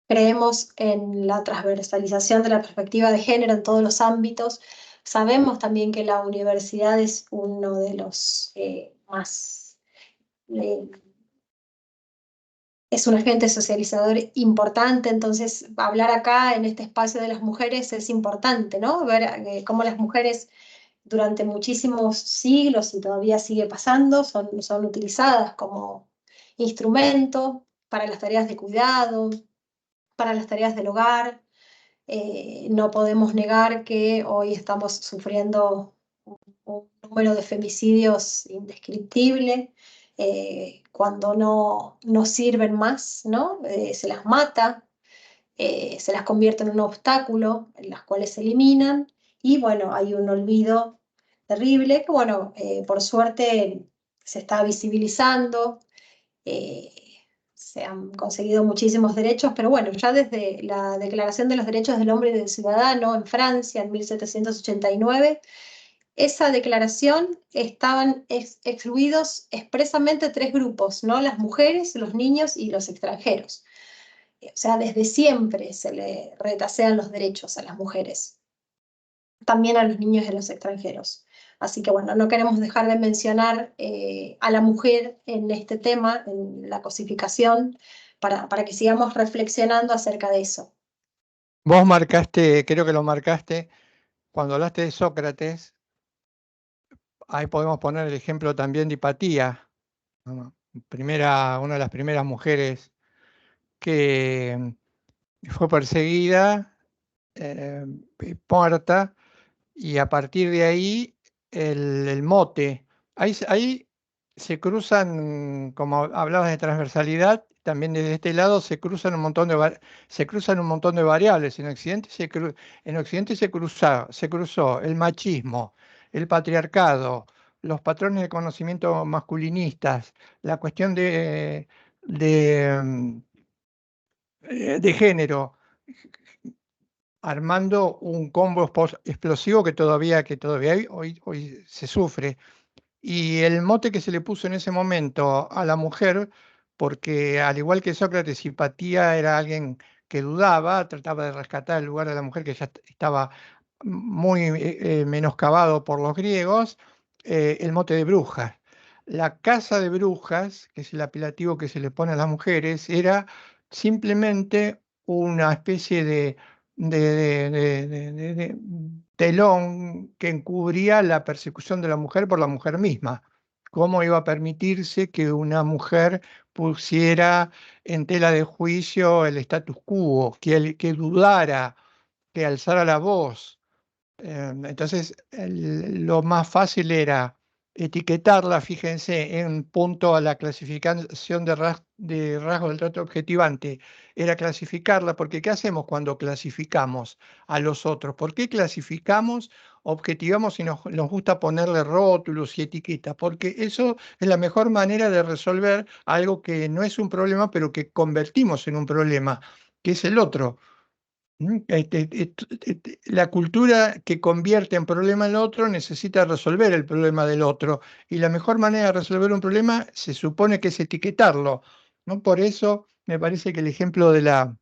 Creemos en la transversalización de la perspectiva de género en todos los ámbitos. Sabemos también que la universidad es uno de los más es un agente socializador importante, entonces hablar acá en este espacio de las mujeres es importante, ¿no? Ver cómo las mujeres durante muchísimos siglos, y todavía sigue pasando, son utilizadas como instrumento para las tareas de cuidado, para las tareas del hogar. No podemos negar que hoy estamos sufriendo un número de femicidios indescriptible, cuando no sirven más, ¿no? Se las mata, se las convierte en un obstáculo, en las cuales se eliminan, y bueno, hay un olvido terrible que, bueno, por suerte se está visibilizando, eh, se han conseguido muchísimos derechos, pero bueno, ya desde la Declaración de los Derechos del Hombre y del Ciudadano en Francia en 1789, esa declaración estaban excluidos expresamente tres grupos, ¿no? Las mujeres, los niños y los extranjeros. O sea, desde siempre se le retasean los derechos a las mujeres, también a los niños y a los extranjeros. Así que bueno, no queremos dejar de mencionar a la mujer en este tema, en la cosificación, para que sigamos reflexionando acerca de eso. Vos marcaste, creo que lo marcaste, cuando hablaste de Sócrates, ahí podemos poner el ejemplo también de Hipatía, ¿no? Una de las primeras mujeres que fue perseguida, muerta, y a partir de ahí el mote. Ahí se cruzan, como hablabas de transversalidad, también desde este lado se cruzan un montón de variables. En Occidente se cruzó el machismo, el patriarcado, los patrones de conocimiento masculinistas, la cuestión de género, armando un combo explosivo que todavía hoy se sufre. Y el mote que se le puso en ese momento a la mujer, porque al igual que Sócrates, Hipatía era alguien que dudaba, trataba de rescatar el lugar de la mujer que ya estaba muy menoscabado por los griegos, el mote de brujas. La casa de brujas, que es el apelativo que se le pone a las mujeres, era simplemente una especie de telón que encubría la persecución de la mujer por la mujer misma. ¿Cómo iba a permitirse que una mujer pusiera en tela de juicio el status quo, que dudara, que alzara la voz? Entonces, lo más fácil era etiquetarla, fíjense, en punto a la clasificación de rasgos del trato objetivante, era clasificarla, porque ¿qué hacemos cuando clasificamos a los otros? ¿Por qué clasificamos, objetivamos y nos gusta ponerle rótulos y etiquetas? Porque eso es la mejor manera de resolver algo que no es un problema, pero que convertimos en un problema, que es el otro. La cultura que convierte en problema al otro necesita resolver el problema del otro, y la mejor manera de resolver un problema se supone que es etiquetarlo, ¿no? Por eso me parece que el ejemplo de la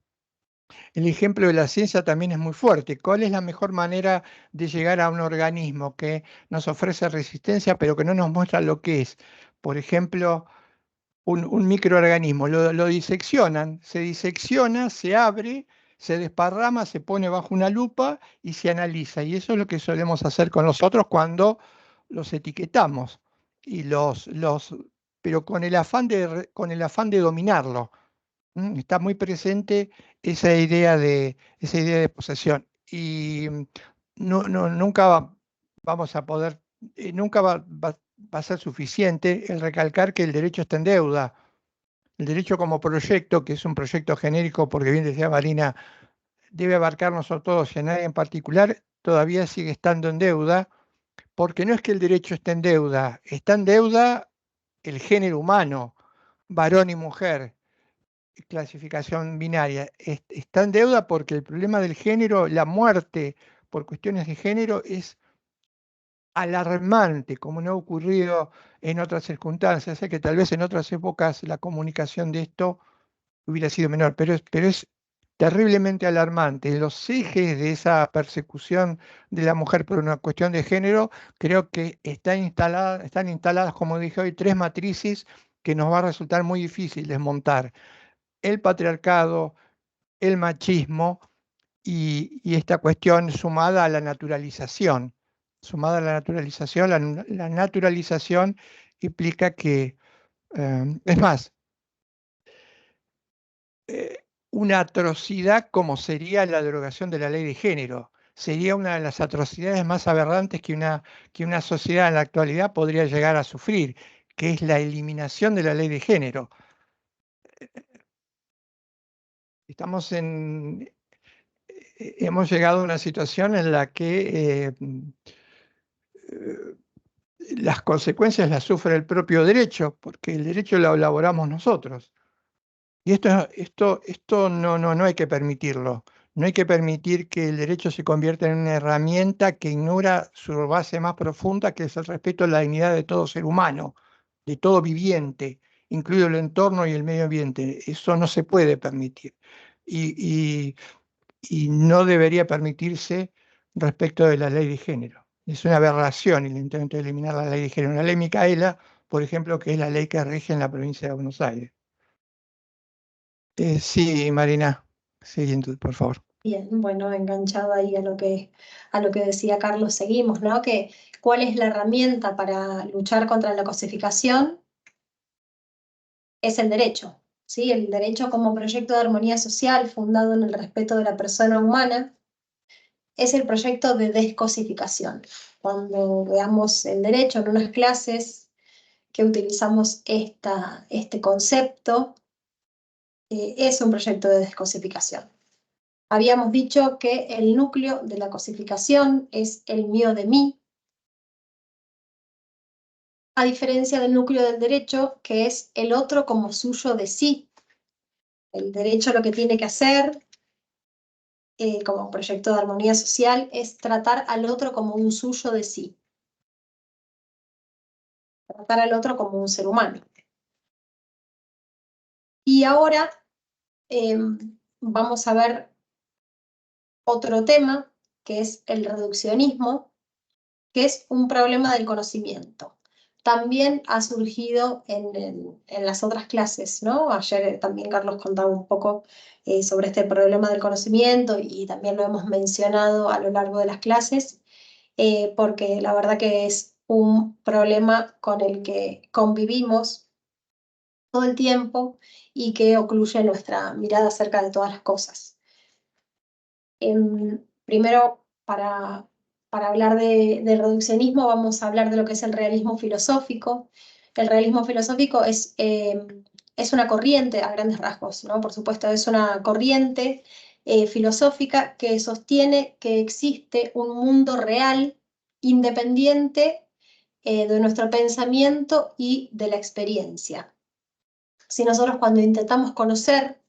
ciencia también es muy fuerte. ¿Cuál es la mejor manera de llegar a un organismo que nos ofrece resistencia pero que no nos muestra lo que es? Por ejemplo, un microorganismo, lo diseccionan, se disecciona, se abre, se desparrama, se pone bajo una lupa y se analiza. Y eso es lo que solemos hacer con los otros cuando los etiquetamos, y pero con el afán de dominarlo. Está muy presente esa idea de posesión. Y nunca vamos a poder, nunca va a ser suficiente el recalcar que el derecho está en deuda. El derecho como proyecto, que es un proyecto genérico, porque bien decía Marina, debe abarcarnos a todos y a nadie en particular, todavía sigue estando en deuda, porque no es que el derecho esté en deuda, está en deuda el género humano, varón y mujer, clasificación binaria. Está en deuda porque el problema del género, la muerte por cuestiones de género, es alarmante, como no ha ocurrido en otras circunstancias. Sé que tal vez en otras épocas la comunicación de esto hubiera sido menor, pero es terriblemente alarmante. Los ejes de esa persecución de la mujer por una cuestión de género, creo que están instaladas, como dije hoy, tres matrices que nos va a resultar muy difícil desmontar. el patriarcado, el machismo y esta cuestión sumada a la naturalización. Sumada a la naturalización, la naturalización implica que, es más, una atrocidad como sería la derogación de la ley de género. Sería una de las atrocidades más aberrantes que una sociedad en la actualidad podría llegar a sufrir, que es la eliminación de la ley de género. Hemos llegado a una situación en la que las consecuencias las sufre el propio derecho, porque el derecho lo elaboramos nosotros. Y esto no hay que permitirlo. No hay que permitir que el derecho se convierta en una herramienta que ignora su base más profunda, que es el respeto a la dignidad de todo ser humano, de todo viviente, incluido el entorno y el medio ambiente. Eso no se puede permitir. Y no debería permitirse respecto de la ley de género. Es una aberración el intento de eliminar la ley de género. La ley Micaela, por ejemplo, que es la ley que rige en la provincia de Buenos Aires. Sí, Marina, siguiente, por favor. Bien, bueno, enganchado ahí a lo que decía Carlos, seguimos, ¿no? Que ¿cuál es la herramienta para luchar contra la cosificación? Es el derecho, ¿sí? El derecho como proyecto de armonía social fundado en el respeto de la persona humana es el proyecto de descosificación. Cuando veamos el derecho en unas clases que utilizamos este concepto, es un proyecto de descosificación. Habíamos dicho que el núcleo de la cosificación es el mío de mí, a diferencia del núcleo del derecho, que es el otro como suyo de sí. El derecho lo que tiene que hacer, como proyecto de armonía social, es tratar al otro como un suyo de sí. Tratar al otro como un ser humano. Y ahora vamos a ver otro tema, que es el reduccionismo, que es un problema del conocimiento. También ha surgido en las otras clases, ¿no? Ayer también Carlos contaba un poco sobre este problema del conocimiento y también lo hemos mencionado a lo largo de las clases, porque la verdad que es un problema con el que convivimos todo el tiempo y que ocluye nuestra mirada acerca de todas las cosas. Primero, para hablar del reduccionismo, vamos a hablar de lo que es el realismo filosófico. El realismo filosófico es una corriente, a grandes rasgos, ¿no? Por supuesto, es una corriente filosófica que sostiene que existe un mundo real, independiente de nuestro pensamiento y de la experiencia. Si nosotros cuando intentamos conocer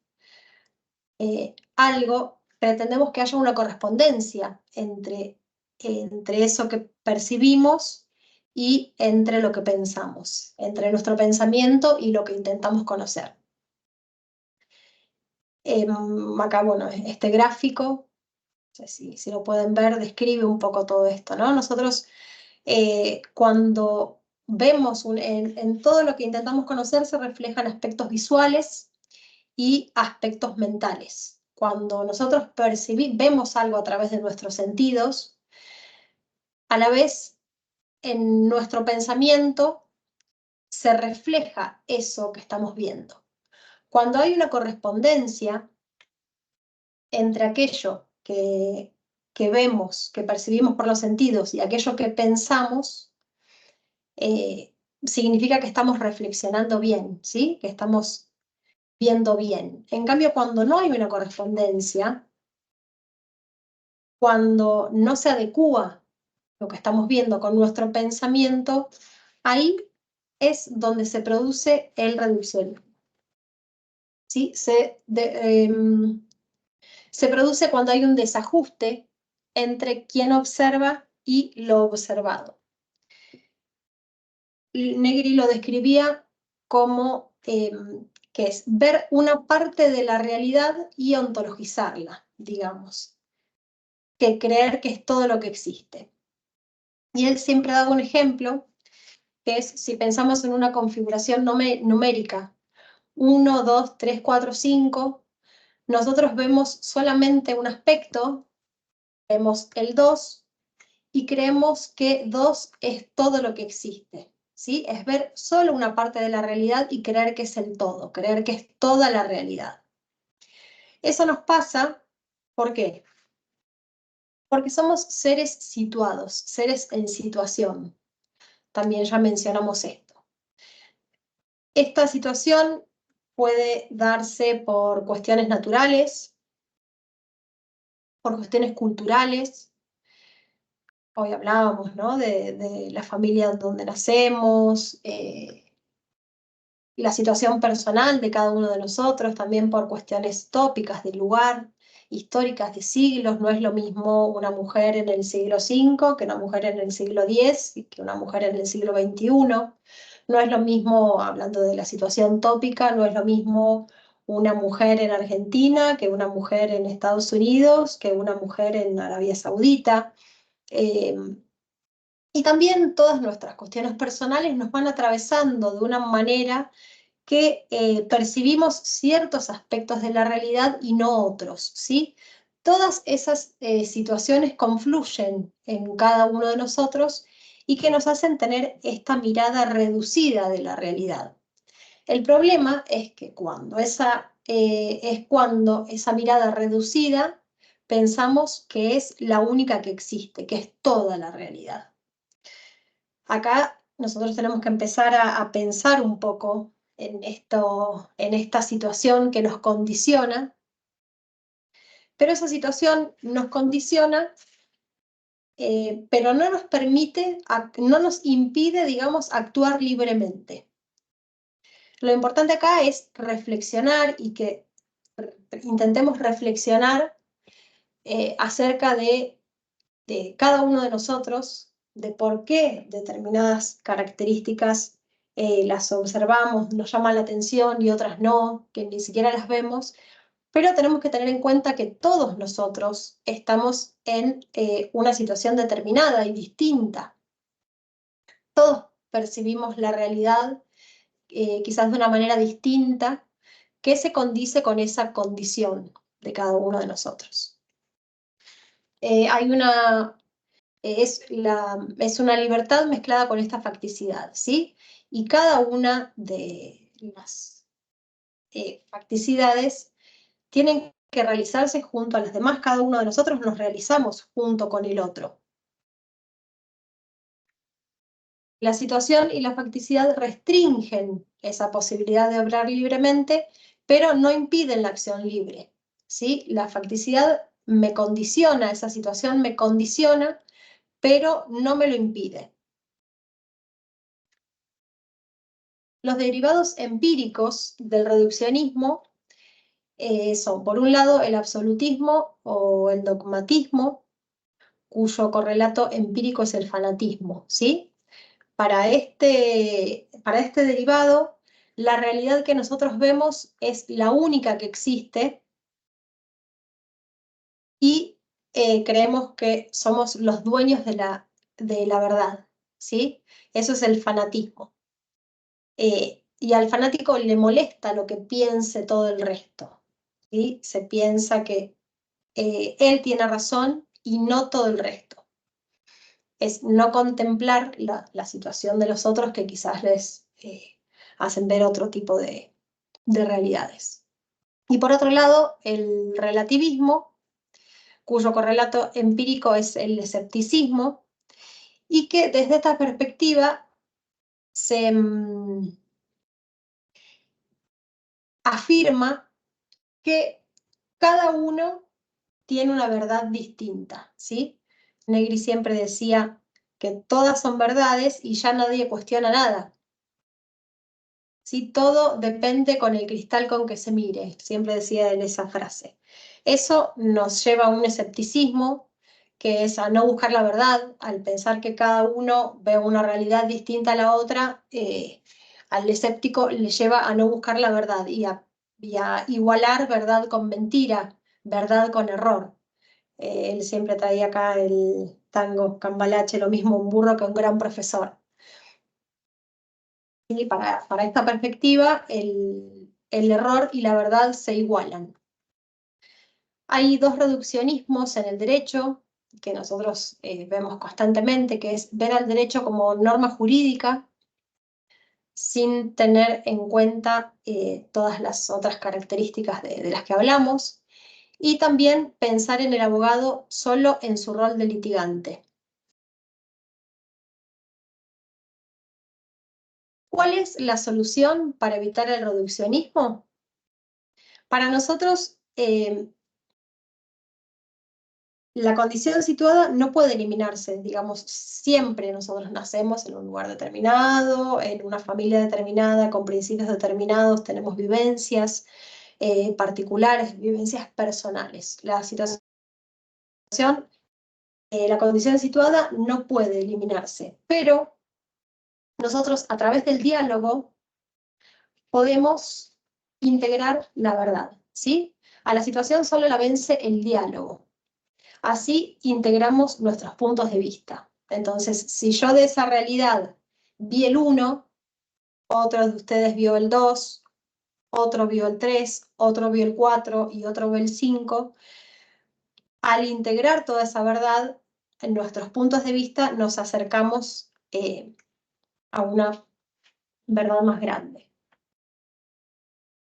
algo, pretendemos que haya una correspondencia entre eso que percibimos y entre lo que pensamos, entre nuestro pensamiento y lo que intentamos conocer. Acá, bueno, este gráfico, no sé si lo pueden ver, describe un poco todo esto, ¿no? Nosotros cuando vemos en todo lo que intentamos conocer se reflejan aspectos visuales y aspectos mentales. Cuando nosotros vemos algo a través de nuestros sentidos, a la vez en nuestro pensamiento se refleja eso que estamos viendo. Cuando hay una correspondencia entre aquello que vemos, que percibimos por los sentidos y aquello que pensamos, significa que estamos reflexionando bien, ¿sí? Que estamos viendo bien. En cambio, cuando no hay una correspondencia, cuando no se adecúa lo que estamos viendo con nuestro pensamiento, ahí es donde se produce el reduccionismo. ¿Sí? Se produce cuando hay un desajuste entre quien observa y lo observado. Negri lo describía como que es ver una parte de la realidad y ontologizarla, digamos, que creer que es todo lo que existe. Y él siempre ha dado un ejemplo, que es si pensamos en una configuración numérica, 1, 2, 3, 4, 5, nosotros vemos solamente un aspecto, vemos el 2 y creemos que 2 es todo lo que existe, ¿sí? Es ver solo una parte de la realidad y creer que es el todo, creer que es toda la realidad. Eso nos pasa, ¿por qué? Porque somos seres situados, seres en situación. También ya mencionamos esto. Esta situación puede darse por cuestiones naturales, por cuestiones culturales. Hoy hablábamos, ¿no?, de la familia donde nacemos, la situación personal de cada uno de nosotros, también por cuestiones tópicas del lugar, históricas de siglos. No es lo mismo una mujer en el siglo V que una mujer en el siglo X y que una mujer en el siglo XXI. No es lo mismo, hablando de la situación tópica, no es lo mismo una mujer en Argentina que una mujer en Estados Unidos, que una mujer en Arabia Saudita. Y también todas nuestras cuestiones personales nos van atravesando de una manera que percibimos ciertos aspectos de la realidad y no otros, ¿sí? Todas esas situaciones confluyen en cada uno de nosotros y que nos hacen tener esta mirada reducida de la realidad. El problema es que cuando esa mirada reducida pensamos que es la única que existe, que es toda la realidad. Acá nosotros tenemos que empezar a pensar un poco en esta situación que nos condiciona, pero esa situación nos condiciona, pero no nos permite, no nos impide, digamos, actuar libremente. Lo importante acá es reflexionar y que intentemos reflexionar acerca de cada uno de nosotros, de por qué determinadas características las observamos, nos llaman la atención y otras no, que ni siquiera las vemos, pero tenemos que tener en cuenta que todos nosotros estamos en una situación determinada y distinta. Todos percibimos la realidad quizás de una manera distinta que se condice con esa condición de cada uno de nosotros. Es una libertad mezclada con esta facticidad, ¿sí? Y cada una de las facticidades tienen que realizarse junto a las demás. Cada uno de nosotros nos realizamos junto con el otro. La situación y la facticidad restringen esa posibilidad de obrar libremente, pero no impiden la acción libre, ¿sí? La facticidad me condiciona, esa situación me condiciona, pero no me lo impide. Los derivados empíricos del reduccionismo son, por un lado, el absolutismo o el dogmatismo, cuyo correlato empírico es el fanatismo, ¿sí? Para este derivado, la realidad que nosotros vemos es la única que existe y creemos que somos los dueños de la verdad, ¿sí? Eso es el fanatismo. Y al fanático le molesta lo que piense todo el resto, ¿sí? Se piensa que él tiene razón y no todo el resto. Es no contemplar la situación de los otros que quizás les hacen ver otro tipo de realidades. Y por otro lado, el relativismo, cuyo correlato empírico es el escepticismo, y que desde esta perspectiva se afirma que cada uno tiene una verdad distinta, ¿sí? Negri siempre decía que todas son verdades y ya nadie cuestiona nada. ¿Sí? Todo depende con el cristal con que se mire, siempre decía él esa frase. Eso nos lleva a un escepticismo, que es a no buscar la verdad, al pensar que cada uno ve una realidad distinta a la otra, al escéptico le lleva a no buscar la verdad y a igualar verdad con mentira, verdad con error. Él siempre traía acá el tango Cambalache, lo mismo un burro que un gran profesor. Y para esta perspectiva, el error y la verdad se igualan. Hay dos reduccionismos en el derecho que nosotros vemos constantemente, que es ver al derecho como norma jurídica sin tener en cuenta todas las otras características de las que hablamos, y también pensar en el abogado solo en su rol de litigante. ¿Cuál es la solución para evitar el reduccionismo? Para nosotros, la condición situada no puede eliminarse, digamos, siempre nosotros nacemos en un lugar determinado, en una familia determinada, con principios determinados, tenemos vivencias particulares, vivencias personales. La situación, la condición situada no puede eliminarse, pero nosotros a través del diálogo podemos integrar la verdad, ¿sí? A la situación solo la vence el diálogo. Así integramos nuestros puntos de vista. Entonces, si yo de esa realidad vi el 1, otro de ustedes vio el 2, otro vio el 3, otro vio el 4 y otro vio el 5, al integrar toda esa verdad en nuestros puntos de vista nos acercamos a una verdad más grande.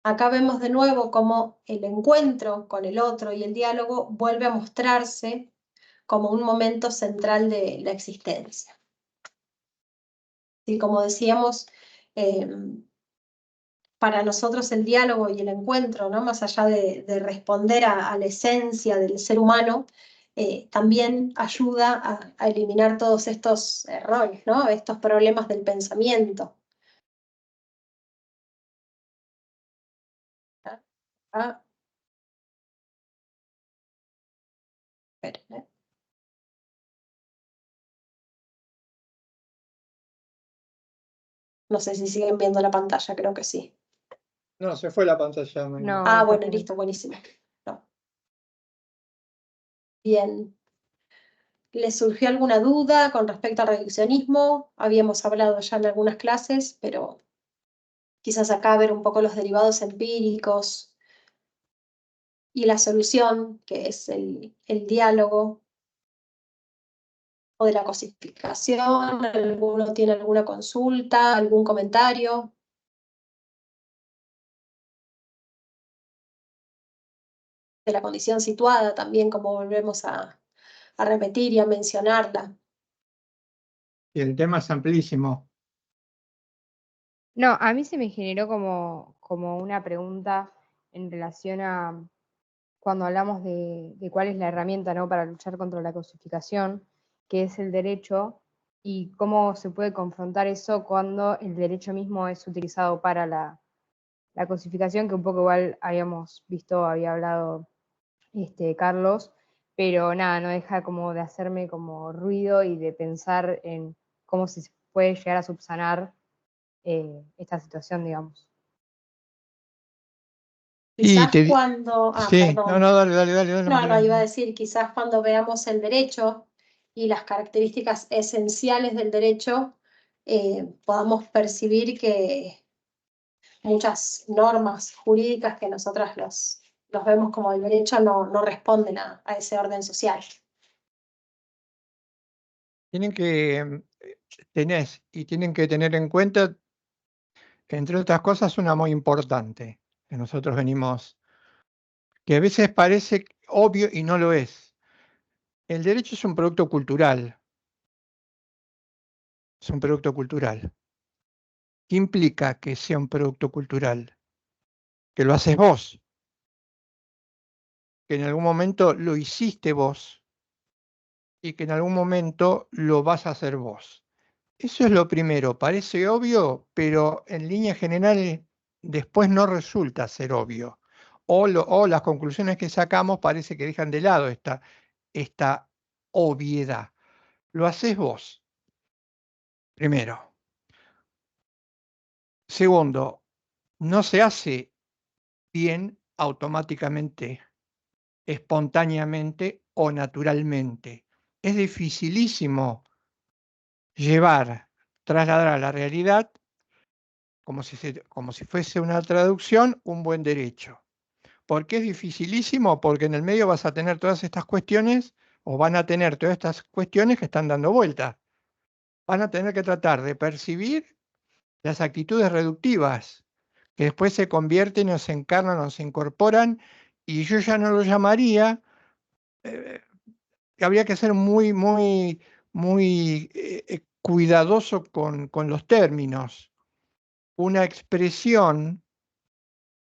Acá vemos de nuevo cómo el encuentro con el otro y el diálogo vuelve a mostrarse como un momento central de la existencia. Y como decíamos, para nosotros el diálogo y el encuentro, ¿no? Más allá de responder a la esencia del ser humano, también ayuda a eliminar todos estos errores, ¿no? Estos problemas del pensamiento. Ah, esperen, ¿eh? No sé si siguen viendo la pantalla, creo que sí. No, se fue la pantalla. No, Ah, se bueno, fue. listo, buenísimo. No. Bien. ¿Les surgió alguna duda con respecto al reduccionismo? Habíamos hablado ya en algunas clases, pero quizás acá ver un poco los derivados empíricos y la solución, que es el diálogo o de la cosificación. ¿Alguno tiene alguna consulta, algún comentario? De la condición situada también, como volvemos a repetir y a mencionarla. Y el tema es amplísimo. No, a mí se me generó como una pregunta en relación a cuando hablamos de cuál es la herramienta, ¿no? Para luchar contra la cosificación, que es el derecho, y cómo se puede confrontar eso cuando el derecho mismo es utilizado para la cosificación, que un poco igual habíamos visto, había hablado Carlos, pero nada, no deja como de hacerme como ruido y de pensar en cómo se puede llegar a subsanar esta situación, digamos. Y Quizás cuando... sí, perdón. no, dale, No, María. iba a decir, quizás cuando veamos el derecho y las características esenciales del derecho, podamos percibir que muchas normas jurídicas que nosotras los vemos como el derecho no responden a ese orden social. Tienen que tienen que tener en cuenta, entre otras cosas, una muy importante, que nosotros venimos, que a veces parece obvio y no lo es. El derecho es un producto cultural. Es un producto cultural. ¿Qué implica que sea un producto cultural? Que lo haces vos, que en algún momento lo hiciste vos y que en algún momento lo vas a hacer vos. Eso es lo primero, parece obvio, pero en líneas generales después no resulta ser obvio. O las conclusiones que sacamos parece que dejan de lado esta obviedad. Lo haces vos, primero. Segundo, no se hace bien automáticamente, espontáneamente o naturalmente. Es dificilísimo trasladar a la realidad como si fuese una traducción, un buen derecho. ¿Por qué es dificilísimo? Porque en el medio vas a tener todas estas cuestiones, o van a tener todas estas cuestiones que están dando vueltas. Van a tener que tratar de percibir las actitudes reductivas, que después se convierten o se encarnan o se incorporan, y yo ya no lo llamaría, habría que ser muy, muy, muy cuidadoso con los términos. Una expresión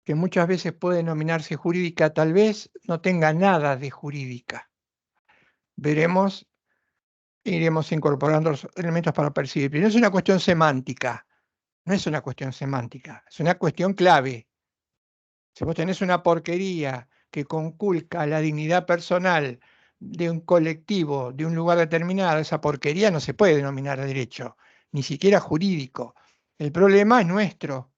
que muchas veces puede denominarse jurídica, tal vez no tenga nada de jurídica. Veremos, iremos incorporando los elementos para percibir. Pero no es una cuestión semántica, no es una cuestión semántica, es una cuestión clave. Si vos tenés una porquería que conculca la dignidad personal de un colectivo, de un lugar determinado, esa porquería no se puede denominar derecho, ni siquiera jurídico. El problema es nuestro.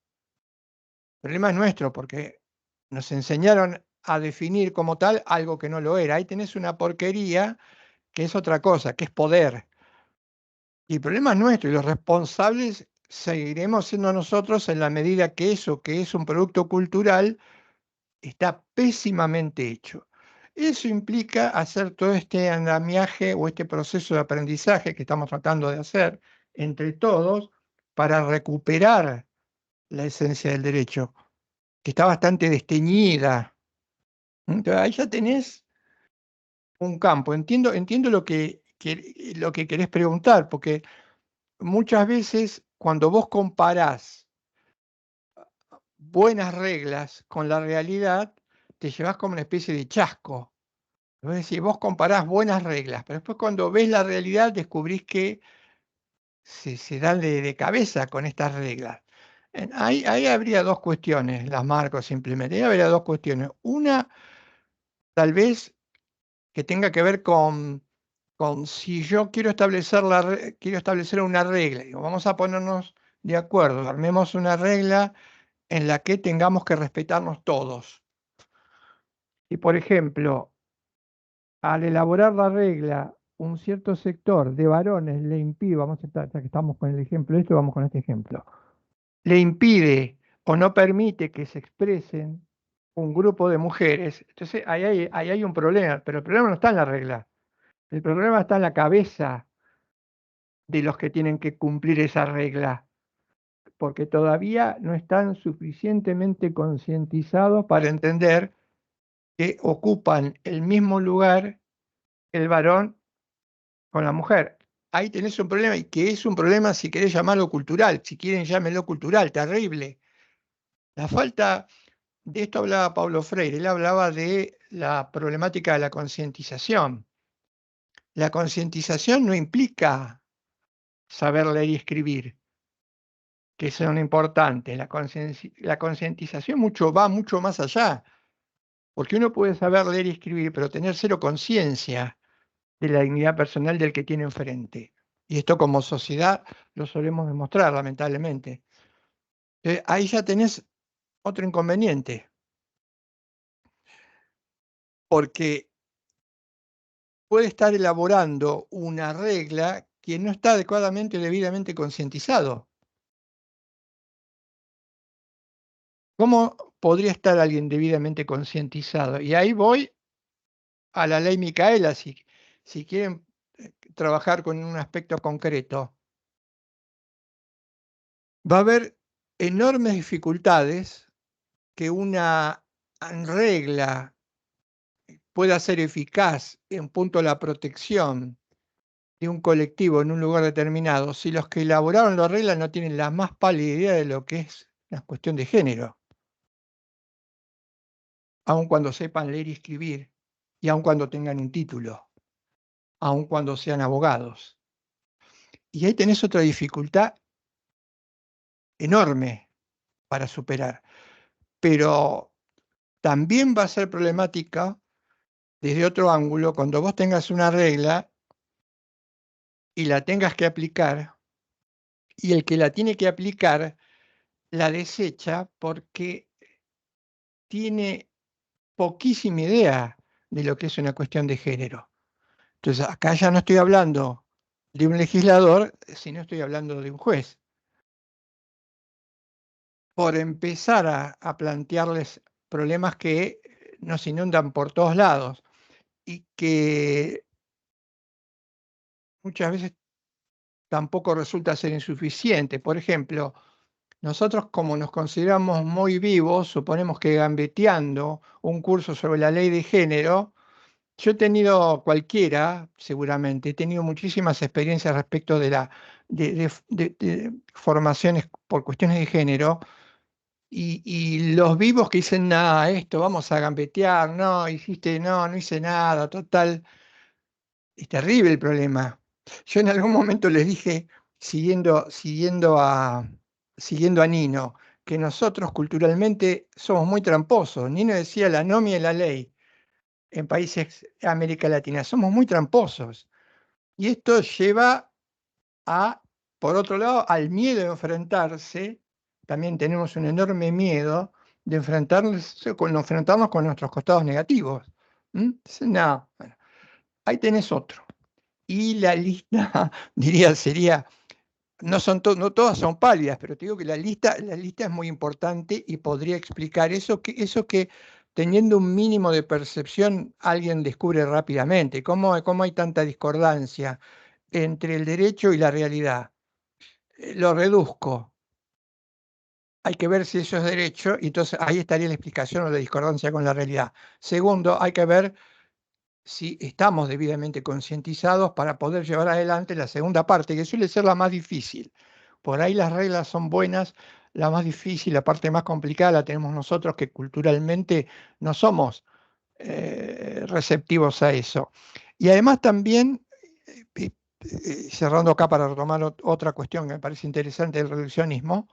El problema es nuestro porque nos enseñaron a definir como tal algo que no lo era. Ahí tenés una porquería que es otra cosa, que es poder. Y el problema es nuestro y los responsables seguiremos siendo nosotros en la medida que eso, que es un producto cultural, está pésimamente hecho. Eso implica hacer todo este andamiaje o este proceso de aprendizaje que estamos tratando de hacer entre todos para recuperar la esencia del derecho, que está bastante desteñida. Entonces, ahí ya tenés un campo. Entiendo lo que querés preguntar, porque muchas veces cuando vos comparás buenas reglas con la realidad, te llevas como una especie de chasco. Es decir, vos comparás buenas reglas, pero después cuando ves la realidad descubrís que se dan de cabeza con estas reglas. Ahí habría dos cuestiones, las marco simplemente. Ahí habría dos cuestiones. Una, tal vez, que tenga que ver con si yo quiero establecer una regla. Digo, vamos a ponernos de acuerdo, armemos una regla en la que tengamos que respetarnos todos. Y, por ejemplo, al elaborar la regla, un cierto sector de varones le impide, ya que estamos con el ejemplo este, vamos con este ejemplo, le impide o no permite que se expresen un grupo de mujeres, entonces ahí hay un problema, pero el problema no está en la regla, el problema está en la cabeza de los que tienen que cumplir esa regla, porque todavía no están suficientemente concientizados para entender que ocupan el mismo lugar el varón con la mujer. Ahí tenés un problema, y que es un problema, si querés llamarlo cultural, si quieren llámenlo cultural, terrible. La falta, de esto hablaba Paulo Freire, él hablaba de la problemática de la concientización. La concientización no implica saber leer y escribir, que son importantes. La concientización va mucho más allá, porque uno puede saber leer y escribir, pero tener cero conciencia de la dignidad personal del que tiene enfrente. Y esto como sociedad lo solemos demostrar, lamentablemente. Ahí ya tenés otro inconveniente, porque puede estar elaborando una regla que no está adecuadamente o debidamente concientizado. ¿Cómo podría estar alguien debidamente concientizado? Y ahí voy a la ley Micaela, si quieren trabajar con un aspecto concreto. Va a haber enormes dificultades que una regla pueda ser eficaz en punto a la protección de un colectivo en un lugar determinado si los que elaboraron la regla no tienen la más pálida idea de lo que es la cuestión de género, aun cuando sepan leer y escribir, y aun cuando tengan un título, aun cuando sean abogados. Y ahí tenés otra dificultad enorme para superar, pero también va a ser problemática desde otro ángulo cuando vos tengas una regla y la tengas que aplicar, y el que la tiene que aplicar la desecha porque tiene poquísima idea de lo que es una cuestión de género. Entonces, acá ya no estoy hablando de un legislador, sino estoy hablando de un juez. por empezar a plantearles problemas que nos inundan por todos lados y que muchas veces tampoco resulta ser insuficiente. Por ejemplo, nosotros como nos consideramos muy vivos, suponemos que gambeteando un curso sobre la ley de género, yo he tenido cualquiera, seguramente, he tenido muchísimas experiencias respecto de formaciones por cuestiones de género, y los vivos que dicen, nada, esto vamos a gambetear, no, hiciste, no hice nada, total, es terrible el problema. Yo en algún momento les dije, siguiendo a Nino, que nosotros culturalmente somos muy tramposos. Nino decía la anomia y la ley en países de América Latina. Somos muy tramposos. Y esto lleva por otro lado, al miedo de enfrentarse. También tenemos un enorme miedo de enfrentarnos con nuestros costados negativos. Entonces, no, bueno, ahí tenés otro. Y la lista, diría, sería, no todas son pálidas, pero te digo que la lista es muy importante y podría explicar eso que teniendo un mínimo de percepción alguien descubre rápidamente. ¿Cómo hay tanta discordancia entre el derecho y la realidad? Lo reduzco. Hay que ver si eso es derecho, y entonces ahí estaría la explicación o la discordancia con la realidad. Segundo, hay que ver si estamos debidamente concientizados para poder llevar adelante la segunda parte, que suele ser la más difícil. Por ahí las reglas son buenas, la más difícil, la parte más complicada la tenemos nosotros, que culturalmente no somos receptivos a eso. Y además también, cerrando acá para retomar otra cuestión que me parece interesante del reduccionismo,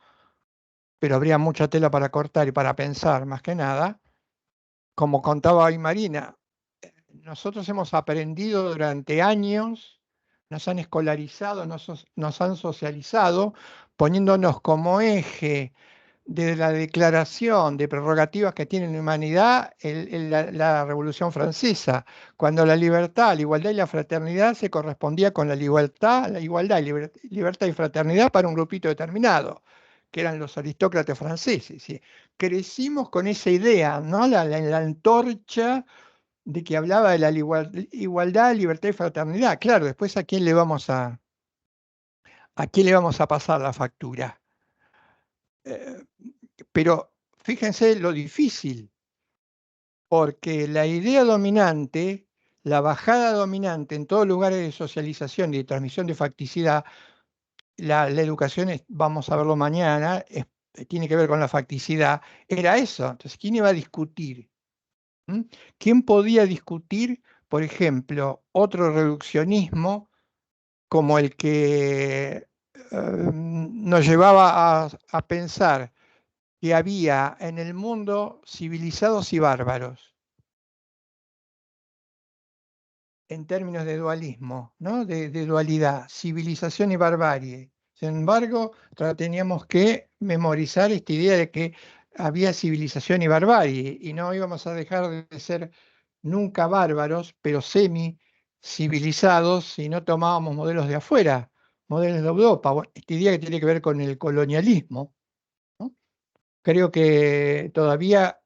pero habría mucha tela para cortar y para pensar más que nada, como contaba hoy Marina, nosotros hemos aprendido durante años, nos han escolarizado, nos han socializado, poniéndonos como eje de la declaración de prerrogativas que tiene la humanidad la Revolución Francesa, cuando la libertad, la igualdad y la fraternidad se correspondía con la igualdad libertad y fraternidad para un grupito determinado, que eran los aristócratas franceses. ¿Sí? Crecimos con esa idea, ¿no? La antorcha de que hablaba de la igualdad, libertad y fraternidad. Claro, después a quién le vamos a pasar la factura. Pero fíjense lo difícil, porque la idea dominante, la bajada dominante en todos lugares de socialización y de transmisión de facticidad, la educación, vamos a verlo mañana, tiene que ver con la facticidad, era eso. Entonces, ¿quién iba a discutir? ¿Quién podía discutir, por ejemplo, otro reduccionismo como el que nos llevaba a pensar que había en el mundo civilizados y bárbaros, en términos de dualismo, ¿no? de dualidad, civilización y barbarie? Sin embargo, teníamos que memorizar esta idea de que había civilización y barbarie, y no íbamos a dejar de ser nunca bárbaros, pero semi-civilizados, si no tomábamos modelos de afuera, modelos de Europa. Bueno, esta idea que tiene que ver con el colonialismo, ¿no? Creo que todavía,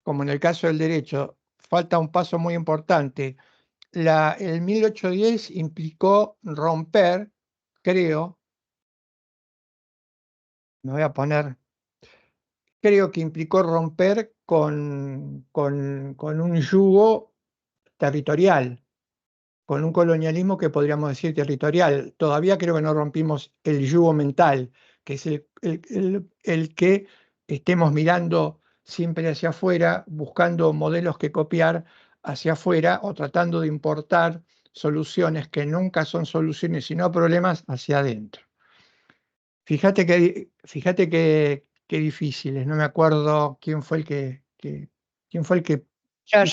como en el caso del derecho, falta un paso muy importante. El 1810 implicó romper, creo, me voy a poner, creo que implicó romper con un yugo territorial, con un colonialismo que podríamos decir territorial. Todavía creo que no rompimos el yugo mental, que es el que estemos mirando siempre hacia afuera, buscando modelos que copiar hacia afuera o tratando de importar soluciones que nunca son soluciones, sino problemas hacia adentro. Fíjate qué difíciles, no me acuerdo quién fue el que Yo.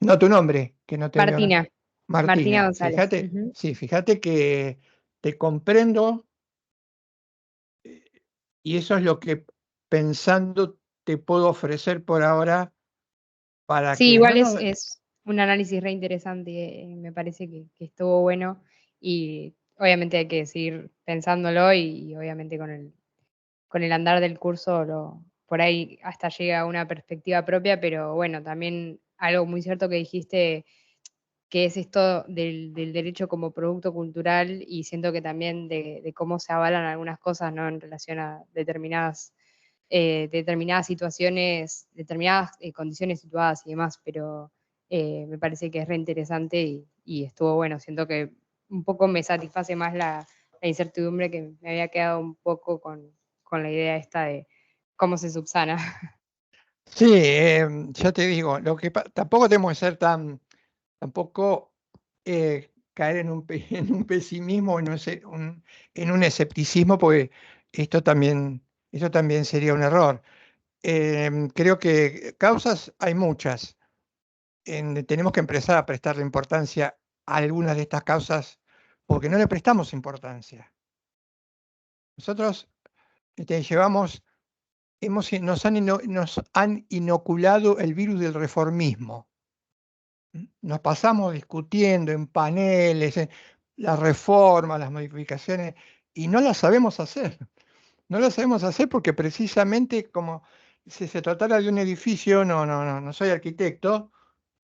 no, tu nombre, que no te veo ahora. Martina González. Fíjate, sí, fíjate que te comprendo, y eso es lo que pensando te puedo ofrecer por ahora para Sí, que igual no es un análisis re interesante, me parece que estuvo bueno y obviamente hay que seguir pensándolo y obviamente con con el andar del curso por ahí hasta llega a una perspectiva propia, pero bueno, también algo muy cierto que dijiste, que es esto del derecho como producto cultural, y siento que también de cómo se avalan algunas cosas, ¿no? En relación a determinadas situaciones, determinadas condiciones situadas y demás, pero me parece que es re interesante y estuvo bueno. Siento que un poco me satisface más la incertidumbre, que me había quedado un poco con la idea esta de cómo se subsana. Sí, ya te digo, tampoco tenemos que ser tampoco caer en en un pesimismo, en un escepticismo, porque eso también sería un error. Creo que causas hay muchas. Tenemos que empezar a prestarle importancia a algunas de estas causas porque no le prestamos importancia. Nosotros llevamos, nos han inoculado el virus del reformismo. Nos pasamos discutiendo en paneles, las reformas, las modificaciones, y no las sabemos hacer. No las sabemos hacer porque precisamente como si se tratara de un edificio, no soy arquitecto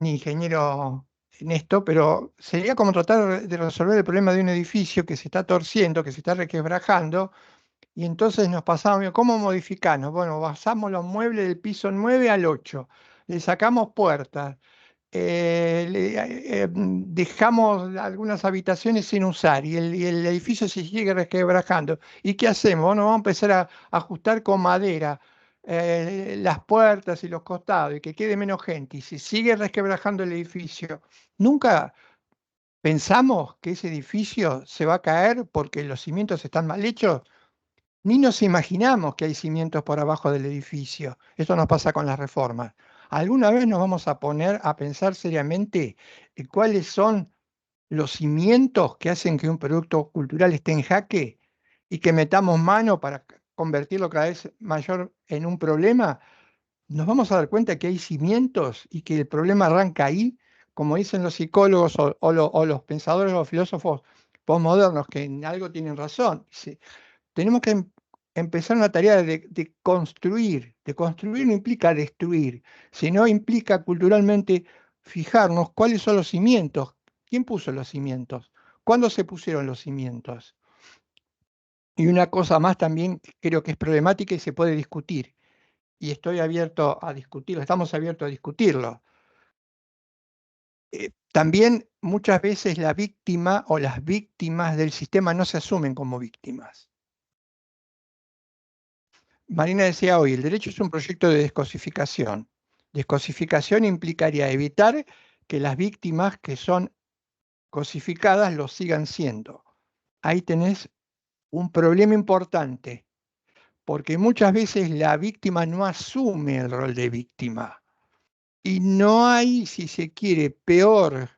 ni ingeniero en esto, pero sería como tratar de resolver el problema de un edificio que se está torciendo, que se está requebrajando, y entonces nos pasamos, ¿cómo modificarnos? Bueno, basamos los muebles del piso 9 al 8, le sacamos puertas, dejamos algunas habitaciones sin usar y el edificio se sigue resquebrajando. ¿Y qué hacemos? Bueno, vamos a empezar a ajustar con madera las puertas y los costados y que quede menos gente y se sigue resquebrajando el edificio. Nunca pensamos que ese edificio se va a caer porque los cimientos están mal hechos. Ni nos imaginamos que hay cimientos por abajo del edificio. Esto nos pasa con las reformas. ¿Alguna vez nos vamos a poner a pensar seriamente cuáles son los cimientos que hacen que un producto cultural esté en jaque y que metamos mano para convertirlo cada vez mayor en un problema? Nos vamos a dar cuenta que hay cimientos y que el problema arranca ahí, como dicen los psicólogos o los pensadores o filósofos postmodernos, que en algo tienen razón. Tenemos que empezar una tarea de construir. De construir no implica destruir, sino implica culturalmente fijarnos cuáles son los cimientos. ¿Quién puso los cimientos? ¿Cuándo se pusieron los cimientos? Y una cosa más también creo que es problemática y se puede discutir. Y estoy abierto a discutirlo, estamos abiertos a discutirlo. También muchas veces la víctima o las víctimas del sistema no se asumen como víctimas. Marina decía hoy, el derecho es un proyecto de descosificación. Descosificación implicaría evitar que las víctimas que son cosificadas lo sigan siendo. Ahí tenés un problema importante, porque muchas veces la víctima no asume el rol de víctima. Y no hay, si se quiere, peor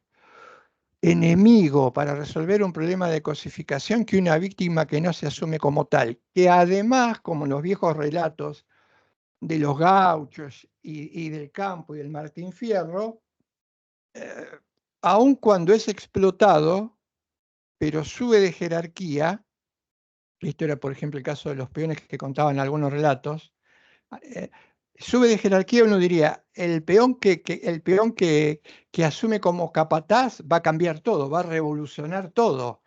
enemigo para resolver un problema de cosificación que una víctima que no se asume como tal, que además, como en los viejos relatos de los gauchos y del campo y del Martín Fierro, aun cuando es explotado, pero sube de jerarquía, esto era por ejemplo el caso de los peones que contaban algunos relatos, sube de jerarquía, uno diría, el peón que asume como capataz va a cambiar todo, va a revolucionar todo.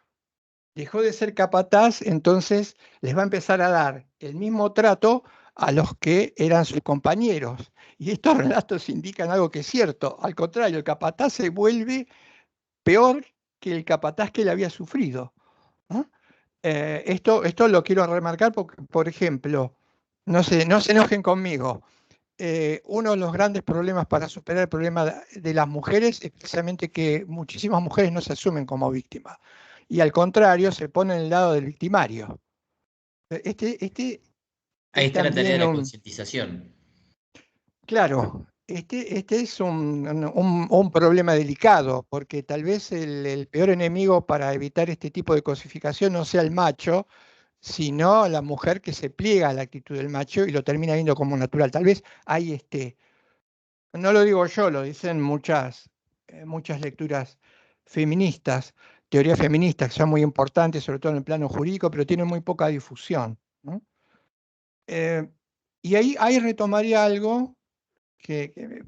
Dejó de ser capataz, entonces les va a empezar a dar el mismo trato a los que eran sus compañeros. Y estos relatos indican algo que es cierto. Al contrario, el capataz se vuelve peor que el capataz que le había sufrido, ¿no? Esto lo quiero remarcar porque, por ejemplo, no se enojen conmigo. Uno de los grandes problemas para superar el problema de las mujeres es precisamente que muchísimas mujeres no se asumen como víctimas. Y al contrario, se ponen en el lado del victimario. Ahí está la tarea de también la concientización. Claro, este es un problema delicado, porque tal vez el peor enemigo para evitar este tipo de cosificación no sea el macho, sino la mujer que se pliega a la actitud del macho y lo termina viendo como natural. Tal vez hay no lo digo yo, lo dicen muchas lecturas feministas, teorías feministas que son muy importantes, sobre todo en el plano jurídico, pero tienen muy poca difusión, ¿no? Y ahí retomaría algo que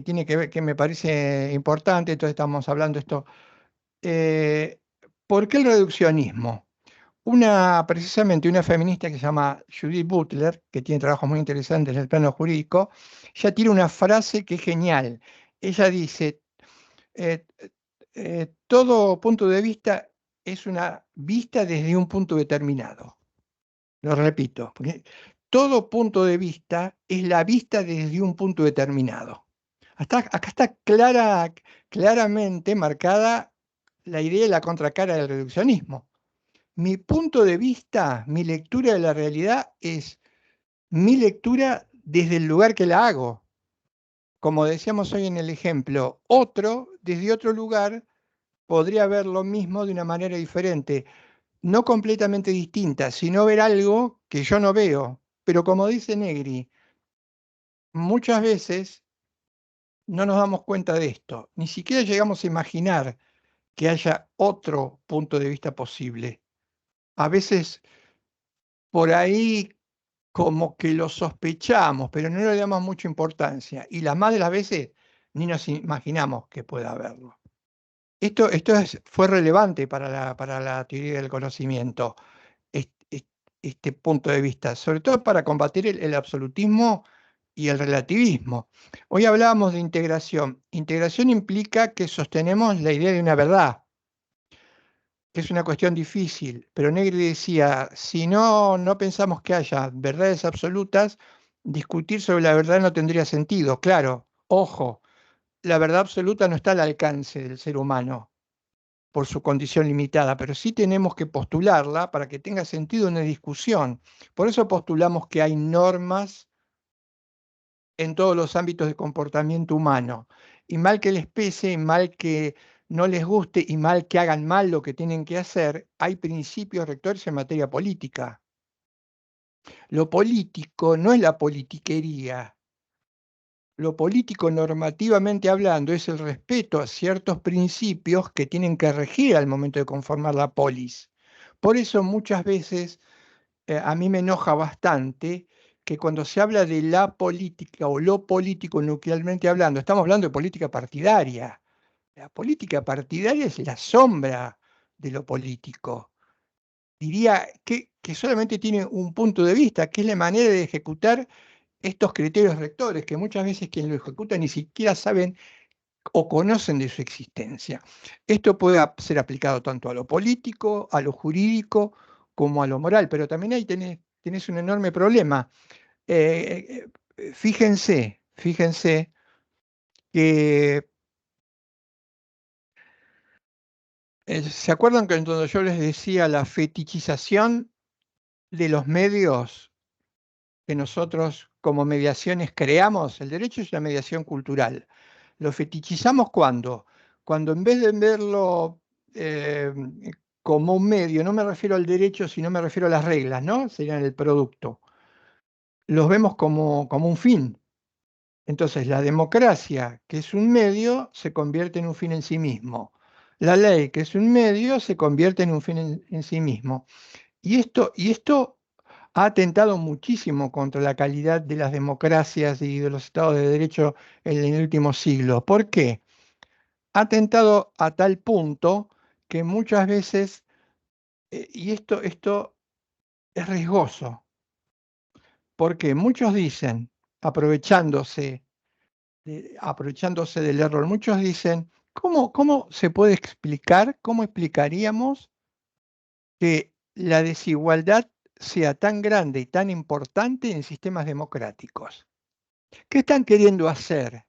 tiene que ver, que me parece importante, entonces estamos hablando de esto. ¿Por qué el reduccionismo? Precisamente una feminista que se llama Judith Butler, que tiene trabajos muy interesantes en el plano jurídico, ya tiene una frase que es genial. Ella dice, todo punto de vista es una vista desde un punto determinado. Lo repito, porque todo punto de vista es la vista desde un punto determinado. Acá está claramente marcada la idea de la contracara del reduccionismo. Mi punto de vista, mi lectura de la realidad es mi lectura desde el lugar que la hago. Como decíamos hoy en el ejemplo, otro, desde otro lugar, podría ver lo mismo de una manera diferente, no completamente distinta, sino ver algo que yo no veo. Pero como dice Negri, muchas veces no nos damos cuenta de esto, ni siquiera llegamos a imaginar que haya otro punto de vista posible. A veces por ahí como que lo sospechamos, pero no le damos mucha importancia. Y la más de las veces ni nos imaginamos que pueda haberlo. Esto fue relevante para la teoría del conocimiento, este punto de vista, sobre todo para combatir el absolutismo y el relativismo. Hoy hablábamos de integración. Integración implica que sostenemos la idea de una verdad. Es una cuestión difícil, pero Negri decía, si no pensamos que haya verdades absolutas, discutir sobre la verdad no tendría sentido. Claro, ojo, la verdad absoluta no está al alcance del ser humano por su condición limitada, pero sí tenemos que postularla para que tenga sentido una discusión. Por eso postulamos que hay normas en todos los ámbitos de comportamiento humano. Y mal que les pese, y mal que no les guste y mal que hagan mal lo que tienen que hacer, hay principios rectores en materia política. Lo político no es la politiquería. Lo político, normativamente hablando, es el respeto a ciertos principios que tienen que regir al momento de conformar la polis. Por eso muchas veces a mí me enoja bastante que cuando se habla de la política o lo político nuclearmente hablando, estamos hablando de política partidaria. La política partidaria es la sombra de lo político. Diría que solamente tiene un punto de vista, que es la manera de ejecutar estos criterios rectores, que muchas veces quien lo ejecuta ni siquiera saben o conocen de su existencia. Esto puede ser aplicado tanto a lo político, a lo jurídico, como a lo moral, pero también ahí tenés un enorme problema. Fíjense que ¿se acuerdan que cuando yo les decía la fetichización de los medios que nosotros como mediaciones creamos? El derecho es una mediación cultural. ¿Lo fetichizamos cuándo? Cuando en vez de verlo como un medio, no me refiero al derecho, sino me refiero a las reglas, ¿no? Serían el producto. Los vemos como un fin. Entonces, la democracia, que es un medio, se convierte en un fin en sí mismo. La ley, que es un medio, se convierte en un fin en sí mismo. Y esto ha atentado muchísimo contra la calidad de las democracias y de los estados de derecho en el último siglo. ¿Por qué? Ha atentado a tal punto que muchas veces, y esto es riesgoso, porque muchos dicen, aprovechándose del error, muchos dicen, ¿cómo se puede explicar, cómo explicaríamos que la desigualdad sea tan grande y tan importante en sistemas democráticos? ¿Qué están queriendo hacer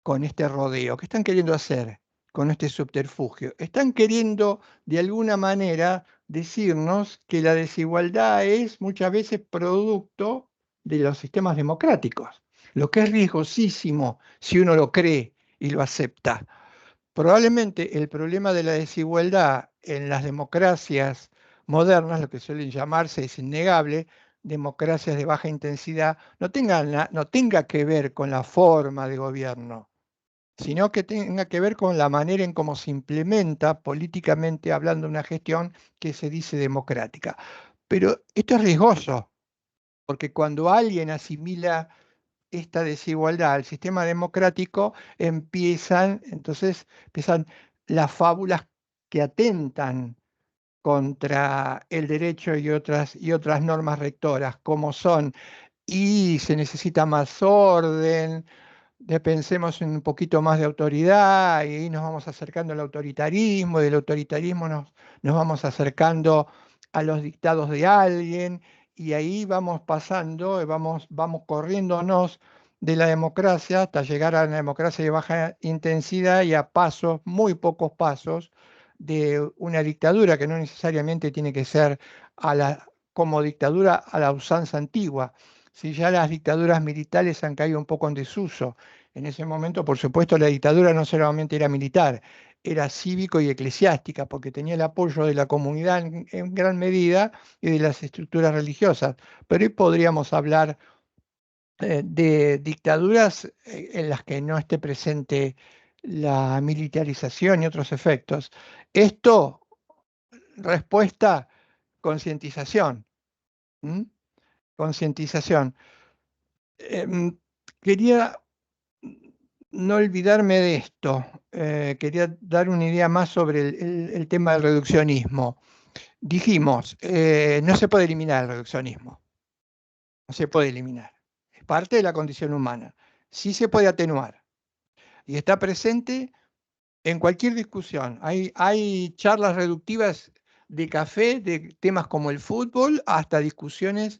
con este rodeo? ¿Qué están queriendo hacer con este subterfugio? Están queriendo, de alguna manera, decirnos que la desigualdad es muchas veces producto de los sistemas democráticos, lo que es riesgosísimo si uno lo cree y lo acepta. Probablemente el problema de la desigualdad en las democracias modernas, lo que suelen llamarse, es innegable, democracias de baja intensidad, no tenga que ver con la forma de gobierno, sino que tenga que ver con la manera en cómo se implementa políticamente hablando una gestión que se dice democrática. Pero esto es riesgoso, porque cuando alguien asimila esta desigualdad al sistema democrático, empiezan las fábulas que atentan contra el derecho y otras normas rectoras, como son, y se necesita más orden, pensemos en un poquito más de autoridad, y ahí nos vamos acercando al autoritarismo, y del autoritarismo nos vamos acercando a los dictados de alguien, y ahí vamos pasando, vamos corriéndonos de la democracia hasta llegar a la democracia de baja intensidad y a pasos, muy pocos pasos, de una dictadura que no necesariamente tiene que ser como dictadura a la usanza antigua. Si ya las dictaduras militares han caído un poco en desuso. En ese momento, por supuesto, la dictadura no solamente era militar, era cívico y eclesiástica, porque tenía el apoyo de la comunidad en gran medida y de las estructuras religiosas. Pero hoy podríamos hablar de dictaduras en las que no esté presente la militarización y otros efectos. Esto, respuesta, concientización. Concientización. Quería no olvidarme de esto. Quería dar una idea más sobre el tema del reduccionismo. Dijimos, no se puede eliminar el reduccionismo. No se puede eliminar. Es parte de la condición humana. Sí se puede atenuar. Y está presente en cualquier discusión. Hay charlas reductivas de café, de temas como el fútbol, hasta discusiones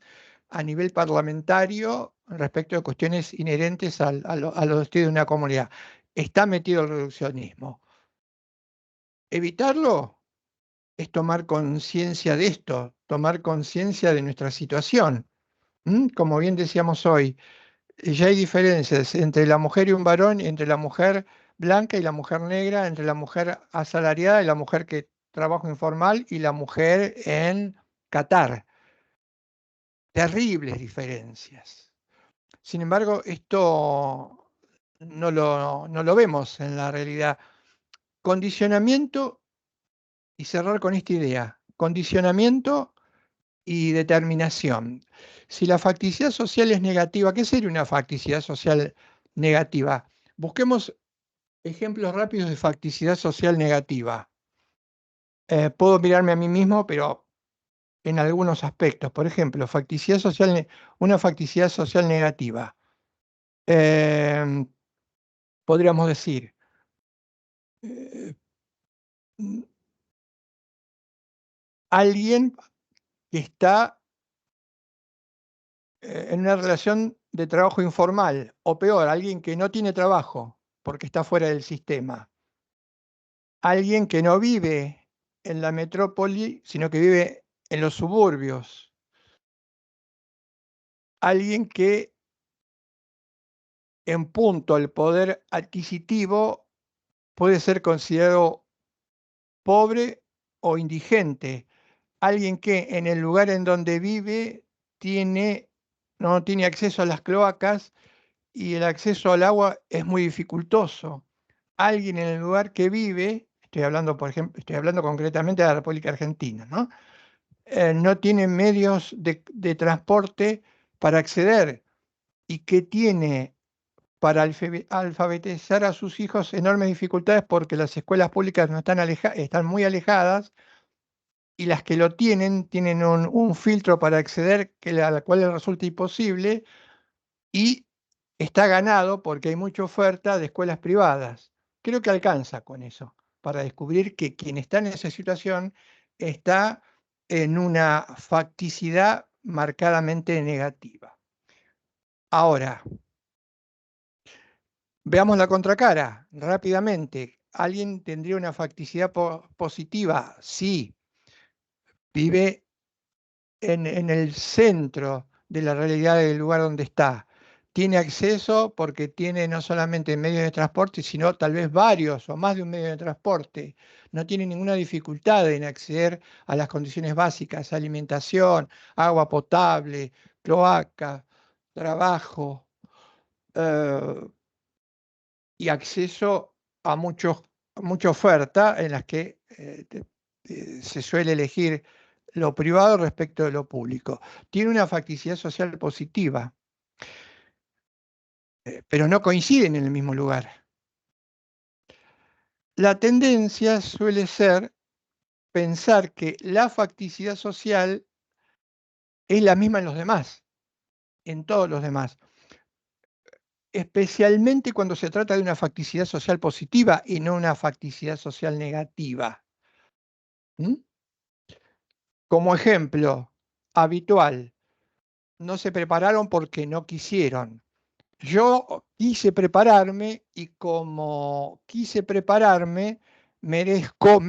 a nivel parlamentario respecto de cuestiones inherentes a los estudios de una comunidad. Está metido el reduccionismo. Evitarlo es tomar conciencia de esto, tomar conciencia de nuestra situación. Como bien decíamos hoy, ya hay diferencias entre la mujer y un varón, entre la mujer blanca y la mujer negra, entre la mujer asalariada y la mujer que trabaja informal y la mujer en Qatar. Terribles diferencias. Sin embargo, esto no lo vemos en la realidad. Condicionamiento, y cerrar con esta idea, condicionamiento y determinación. Si la facticidad social es negativa, ¿qué sería una facticidad social negativa? Busquemos ejemplos rápidos de facticidad social negativa. Puedo mirarme a mí mismo, pero en algunos aspectos. Por ejemplo, una facticidad social negativa. Podríamos decir, alguien que está en una relación de trabajo informal, o peor, alguien que no tiene trabajo porque está fuera del sistema. Alguien que no vive en la metrópoli, sino que vive en los suburbios. Alguien que en punto al poder adquisitivo puede ser considerado pobre o indigente. Alguien que en el lugar en donde vive no tiene acceso a las cloacas y el acceso al agua es muy dificultoso. Alguien en el lugar que vive, estoy hablando concretamente de la República Argentina, ¿no? No tiene medios de transporte para acceder y que tiene para alfabetizar a sus hijos enormes dificultades porque las escuelas públicas no están muy alejadas y las que lo tienen un filtro para acceder a la cual le resulta imposible y está ganado porque hay mucha oferta de escuelas privadas. Creo que alcanza con eso para descubrir que quien está en esa situación está en una facticidad marcadamente negativa. Ahora, veamos la contracara rápidamente. ¿Alguien tendría una facticidad positiva? Sí. Vive en el centro de la realidad del lugar donde está. Tiene acceso porque tiene no solamente medios de transporte, sino tal vez varios o más de un medio de transporte. No tiene ninguna dificultad en acceder a las condiciones básicas, alimentación, agua potable, cloaca, trabajo, y acceso a mucha oferta en las que se suele elegir lo privado respecto de lo público. Tiene una facticidad social positiva, pero no coinciden en el mismo lugar. La tendencia suele ser pensar que la facticidad social es la misma en los demás, en todos los demás, especialmente cuando se trata de una facticidad social positiva y no una facticidad social negativa. ¿Mm? Como ejemplo habitual, no se prepararon porque no quisieron. Yo quise prepararme y como quise prepararme, merezco,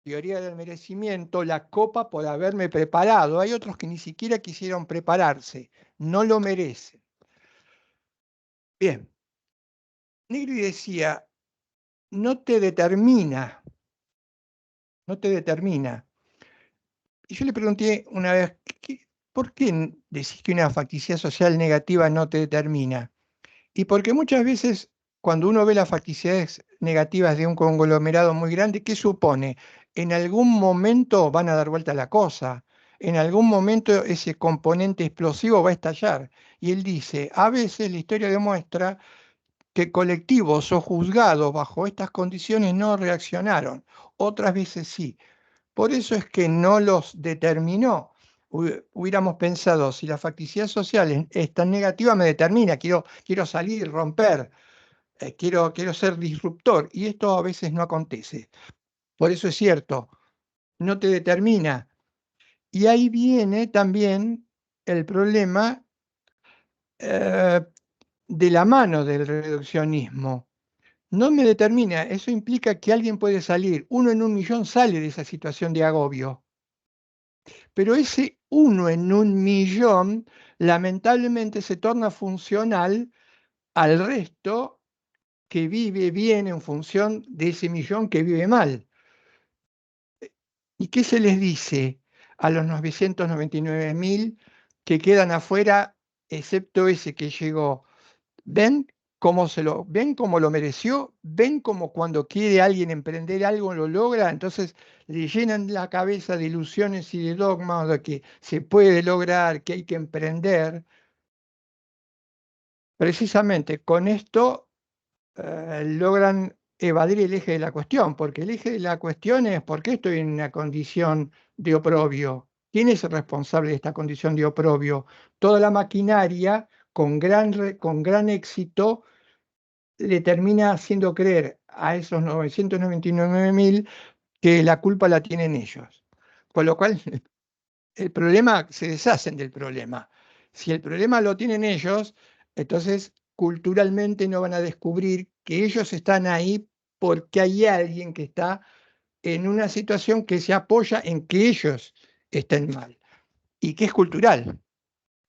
teoría del merecimiento, la copa por haberme preparado. Hay otros que ni siquiera quisieron prepararse, no lo merecen. Bien, Negri decía, no te determina. Y yo le pregunté una vez, ¿por qué decís que una facticidad social negativa no te determina? Y porque muchas veces cuando uno ve las facticidades negativas de un conglomerado muy grande, ¿qué supone? En algún momento van a dar vuelta la cosa, en algún momento ese componente explosivo va a estallar. Y él dice, a veces la historia demuestra que colectivos o juzgados bajo estas condiciones no reaccionaron, otras veces sí. Por eso es que no los determinó. Hubiéramos pensado, si la facticidad social es tan negativa, me determina, quiero salir, romper, quiero ser disruptor, y esto a veces no acontece. Por eso es cierto, no te determina. Y ahí viene también el problema de la mano del reduccionismo. No me determina, eso implica que alguien puede salir, 1 en 1.000.000 sale de esa situación de agobio. Pero ese 1 en 1.000.000 lamentablemente se torna funcional al resto que vive bien en función de ese millón que vive mal. ¿Y qué se les dice a los 999.000 que quedan afuera, excepto ese que llegó? ¿Ven ven cómo lo mereció? ¿Ven cómo cuando quiere alguien emprender algo lo logra? Entonces le llenan la cabeza de ilusiones y de dogmas de que se puede lograr, que hay que emprender. Precisamente con esto logran evadir el eje de la cuestión, porque el eje de la cuestión es ¿por qué estoy en una condición de oprobio? ¿Quién es el responsable de esta condición de oprobio? Toda la maquinaria con gran éxito le termina haciendo creer a esos 999.000 que la culpa la tienen ellos. Con lo cual, el problema, se deshacen del problema. Si el problema lo tienen ellos, entonces culturalmente no van a descubrir que ellos están ahí porque hay alguien que está en una situación que se apoya en que ellos estén mal y que es cultural.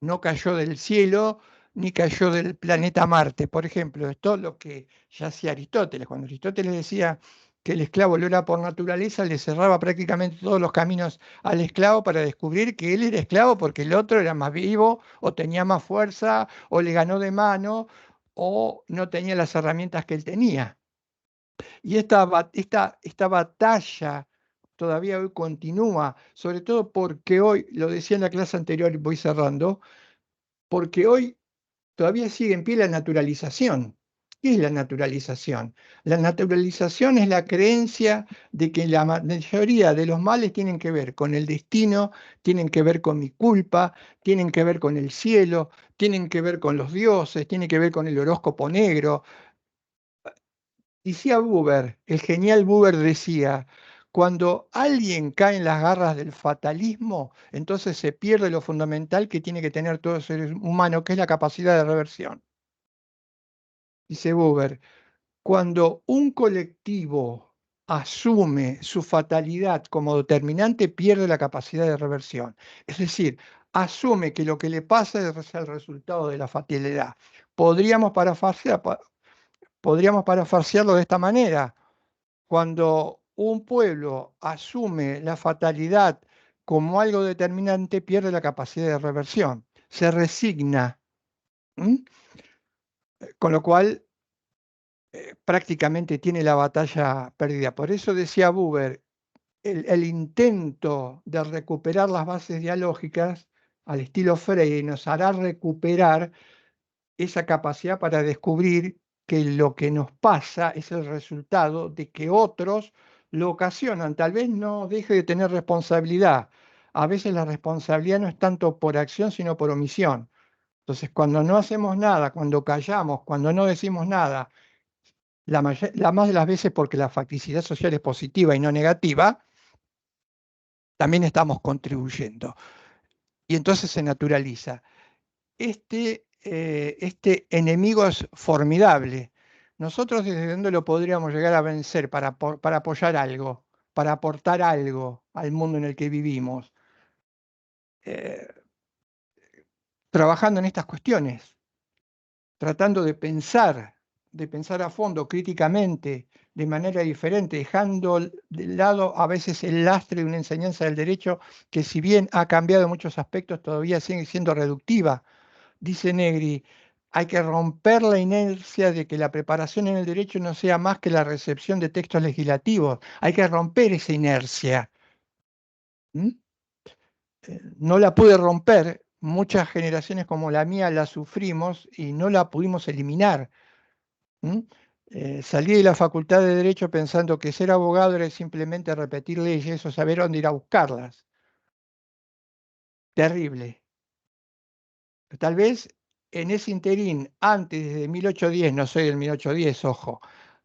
No cayó del cielo ni cayó del planeta Marte. Por ejemplo, esto es lo que ya hacía Aristóteles. Cuando Aristóteles decía que el esclavo lo era por naturaleza, le cerraba prácticamente todos los caminos al esclavo para descubrir que él era esclavo porque el otro era más vivo o tenía más fuerza o le ganó de mano o no tenía las herramientas que él tenía. Y esta batalla todavía hoy continúa, sobre todo porque hoy, lo decía en la clase anterior y voy cerrando, porque hoy todavía sigue en pie la naturalización. ¿Qué es la naturalización? La naturalización es la creencia de que la mayoría de los males tienen que ver con el destino, tienen que ver con mi culpa, tienen que ver con el cielo, tienen que ver con los dioses, tienen que ver con el horóscopo negro. Decía Buber, el genial Buber decía, cuando alguien cae en las garras del fatalismo, entonces se pierde lo fundamental que tiene que tener todo ser humano, que es la capacidad de reversión. Dice Buber, cuando un colectivo asume su fatalidad como determinante, pierde la capacidad de reversión. Es decir, asume que lo que le pasa es el resultado de la fatalidad. Podríamos parafrasearlo de esta manera. Cuando un pueblo asume la fatalidad como algo determinante, pierde la capacidad de reversión, se resigna. Con lo cual, prácticamente tiene la batalla perdida. Por eso decía Buber, el intento de recuperar las bases dialógicas al estilo Freire nos hará recuperar esa capacidad para descubrir que lo que nos pasa es el resultado de que otros lo ocasionan. Tal vez no deje de tener responsabilidad. A veces la responsabilidad no es tanto por acción, sino por omisión. Entonces, cuando no hacemos nada, cuando callamos, cuando no decimos nada, la más de las veces porque la facticidad social es positiva y no negativa, también estamos contribuyendo. Y entonces se naturaliza. Este enemigo es formidable. Nosotros desde dónde lo podríamos llegar a vencer para apoyar algo, para aportar algo al mundo en el que vivimos. Trabajando en estas cuestiones, tratando de pensar a fondo, críticamente, de manera diferente, dejando de lado a veces el lastre de una enseñanza del derecho que, si bien ha cambiado en muchos aspectos, todavía sigue siendo reductiva. Dice Negri, hay que romper la inercia de que la preparación en el derecho no sea más que la recepción de textos legislativos. Hay que romper esa inercia. No la pude romper, muchas generaciones como la mía la sufrimos y no la pudimos eliminar. Salí de la Facultad de Derecho pensando que ser abogado era simplemente repetir leyes o saber dónde ir a buscarlas. Terrible. Tal vez en ese interín, antes de 1810, no soy del 1810, ojo,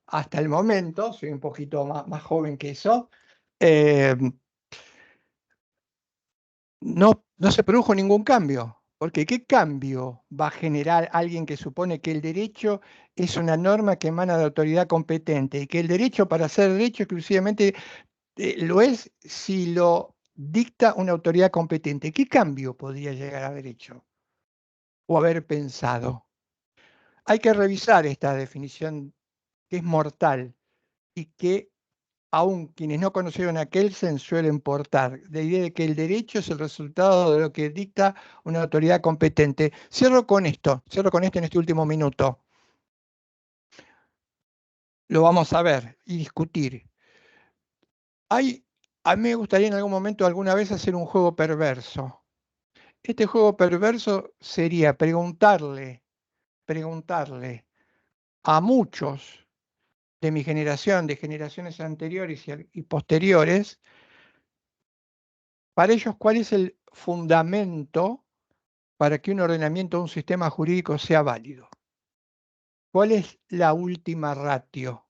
hasta el momento, soy un poquito más joven que eso, no se produjo ningún cambio. Porque ¿qué cambio va a generar alguien que supone que el derecho es una norma que emana de autoridad competente y que el derecho, para ser derecho, exclusivamente lo es si lo dicta una autoridad competente? ¿Qué cambio podría llegar a haber hecho o haber pensado? Hay que revisar esta definición que es mortal y que aún quienes no conocieron a Kelsen suelen portar, la idea de que el derecho es el resultado de lo que dicta una autoridad competente. Cierro con esto en este último minuto. Lo vamos a ver y discutir. A mí me gustaría en algún momento, alguna vez, hacer un juego perverso. Este juego perverso sería preguntarle a muchos de mi generación, de generaciones anteriores y posteriores, para ellos, ¿cuál es el fundamento para que un ordenamiento o un sistema jurídico sea válido? ¿Cuál es la última ratio?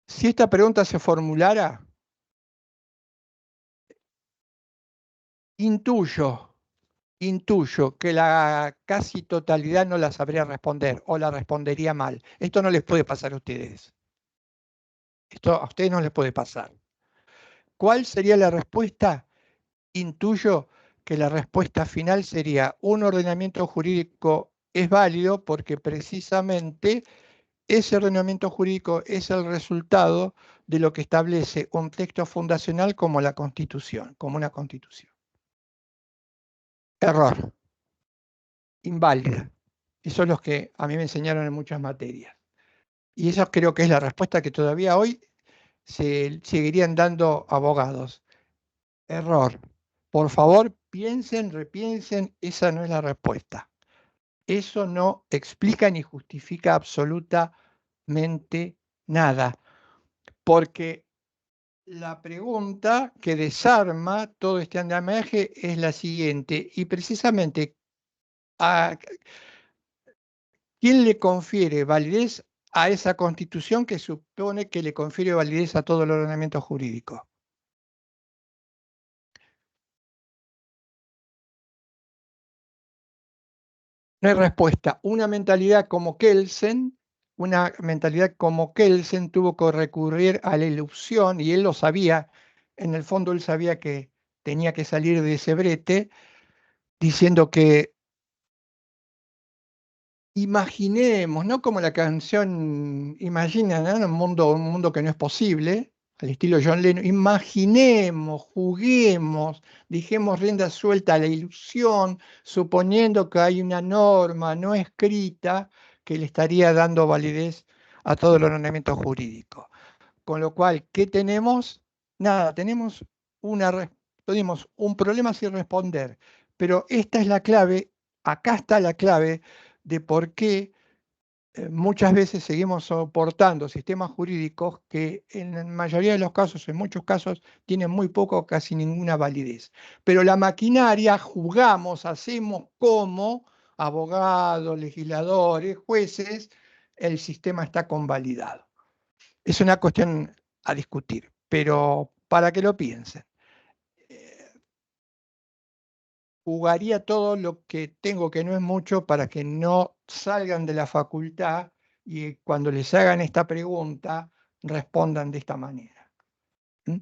Si esta pregunta se formulara, intuyo que la casi totalidad no la sabría responder o la respondería mal. Esto no les puede pasar a ustedes. Esto a ustedes no les puede pasar. ¿Cuál sería la respuesta? Intuyo que la respuesta final sería: un ordenamiento jurídico es válido porque precisamente ese ordenamiento jurídico es el resultado de lo que establece un texto fundacional como la Constitución, como una Constitución. Error. Inválida. Esos son los que a mí me enseñaron en muchas materias. Y eso creo que es la respuesta que todavía hoy se seguirían dando abogados. Error. Por favor, piensen, repiensen, esa no es la respuesta. Eso no explica ni justifica absolutamente nada. Porque la pregunta que desarma todo este andamiaje es la siguiente, y precisamente, ¿a quién le confiere validez a esa Constitución que supone que le confiere validez a todo el ordenamiento jurídico? No hay respuesta. Una mentalidad como Kelsen tuvo que recurrir a la ilusión, y él lo sabía, en el fondo él sabía que tenía que salir de ese brete, diciendo que imaginemos, no como la canción Imagina, ¿no? Un mundo que no es posible, al estilo John Lennon, imaginemos, juguemos, dejemos rienda suelta a la ilusión, suponiendo que hay una norma no escrita que le estaría dando validez a todo el ordenamiento jurídico. con lo cual, ¿qué tenemos? Nada, tenemos un problema sin responder. Pero esta es la clave, acá está la clave de por qué muchas veces seguimos soportando sistemas jurídicos que en la mayoría de los casos, en muchos casos, tienen muy poco o casi ninguna validez. Pero la maquinaria juzgamos, hacemos como abogados, legisladores, jueces, el sistema está convalidado. Es una cuestión a discutir, pero para que lo piensen. Jugaría todo lo que tengo, que no es mucho, para que no salgan de la facultad y cuando les hagan esta pregunta respondan de esta manera. ¿Mm?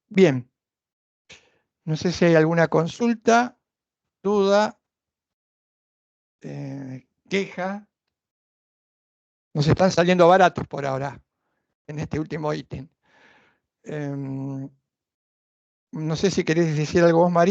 Bien, no sé si hay alguna consulta, duda, queja. Nos están saliendo baratos por ahora en este último ítem. No sé si querés decir algo vos, María.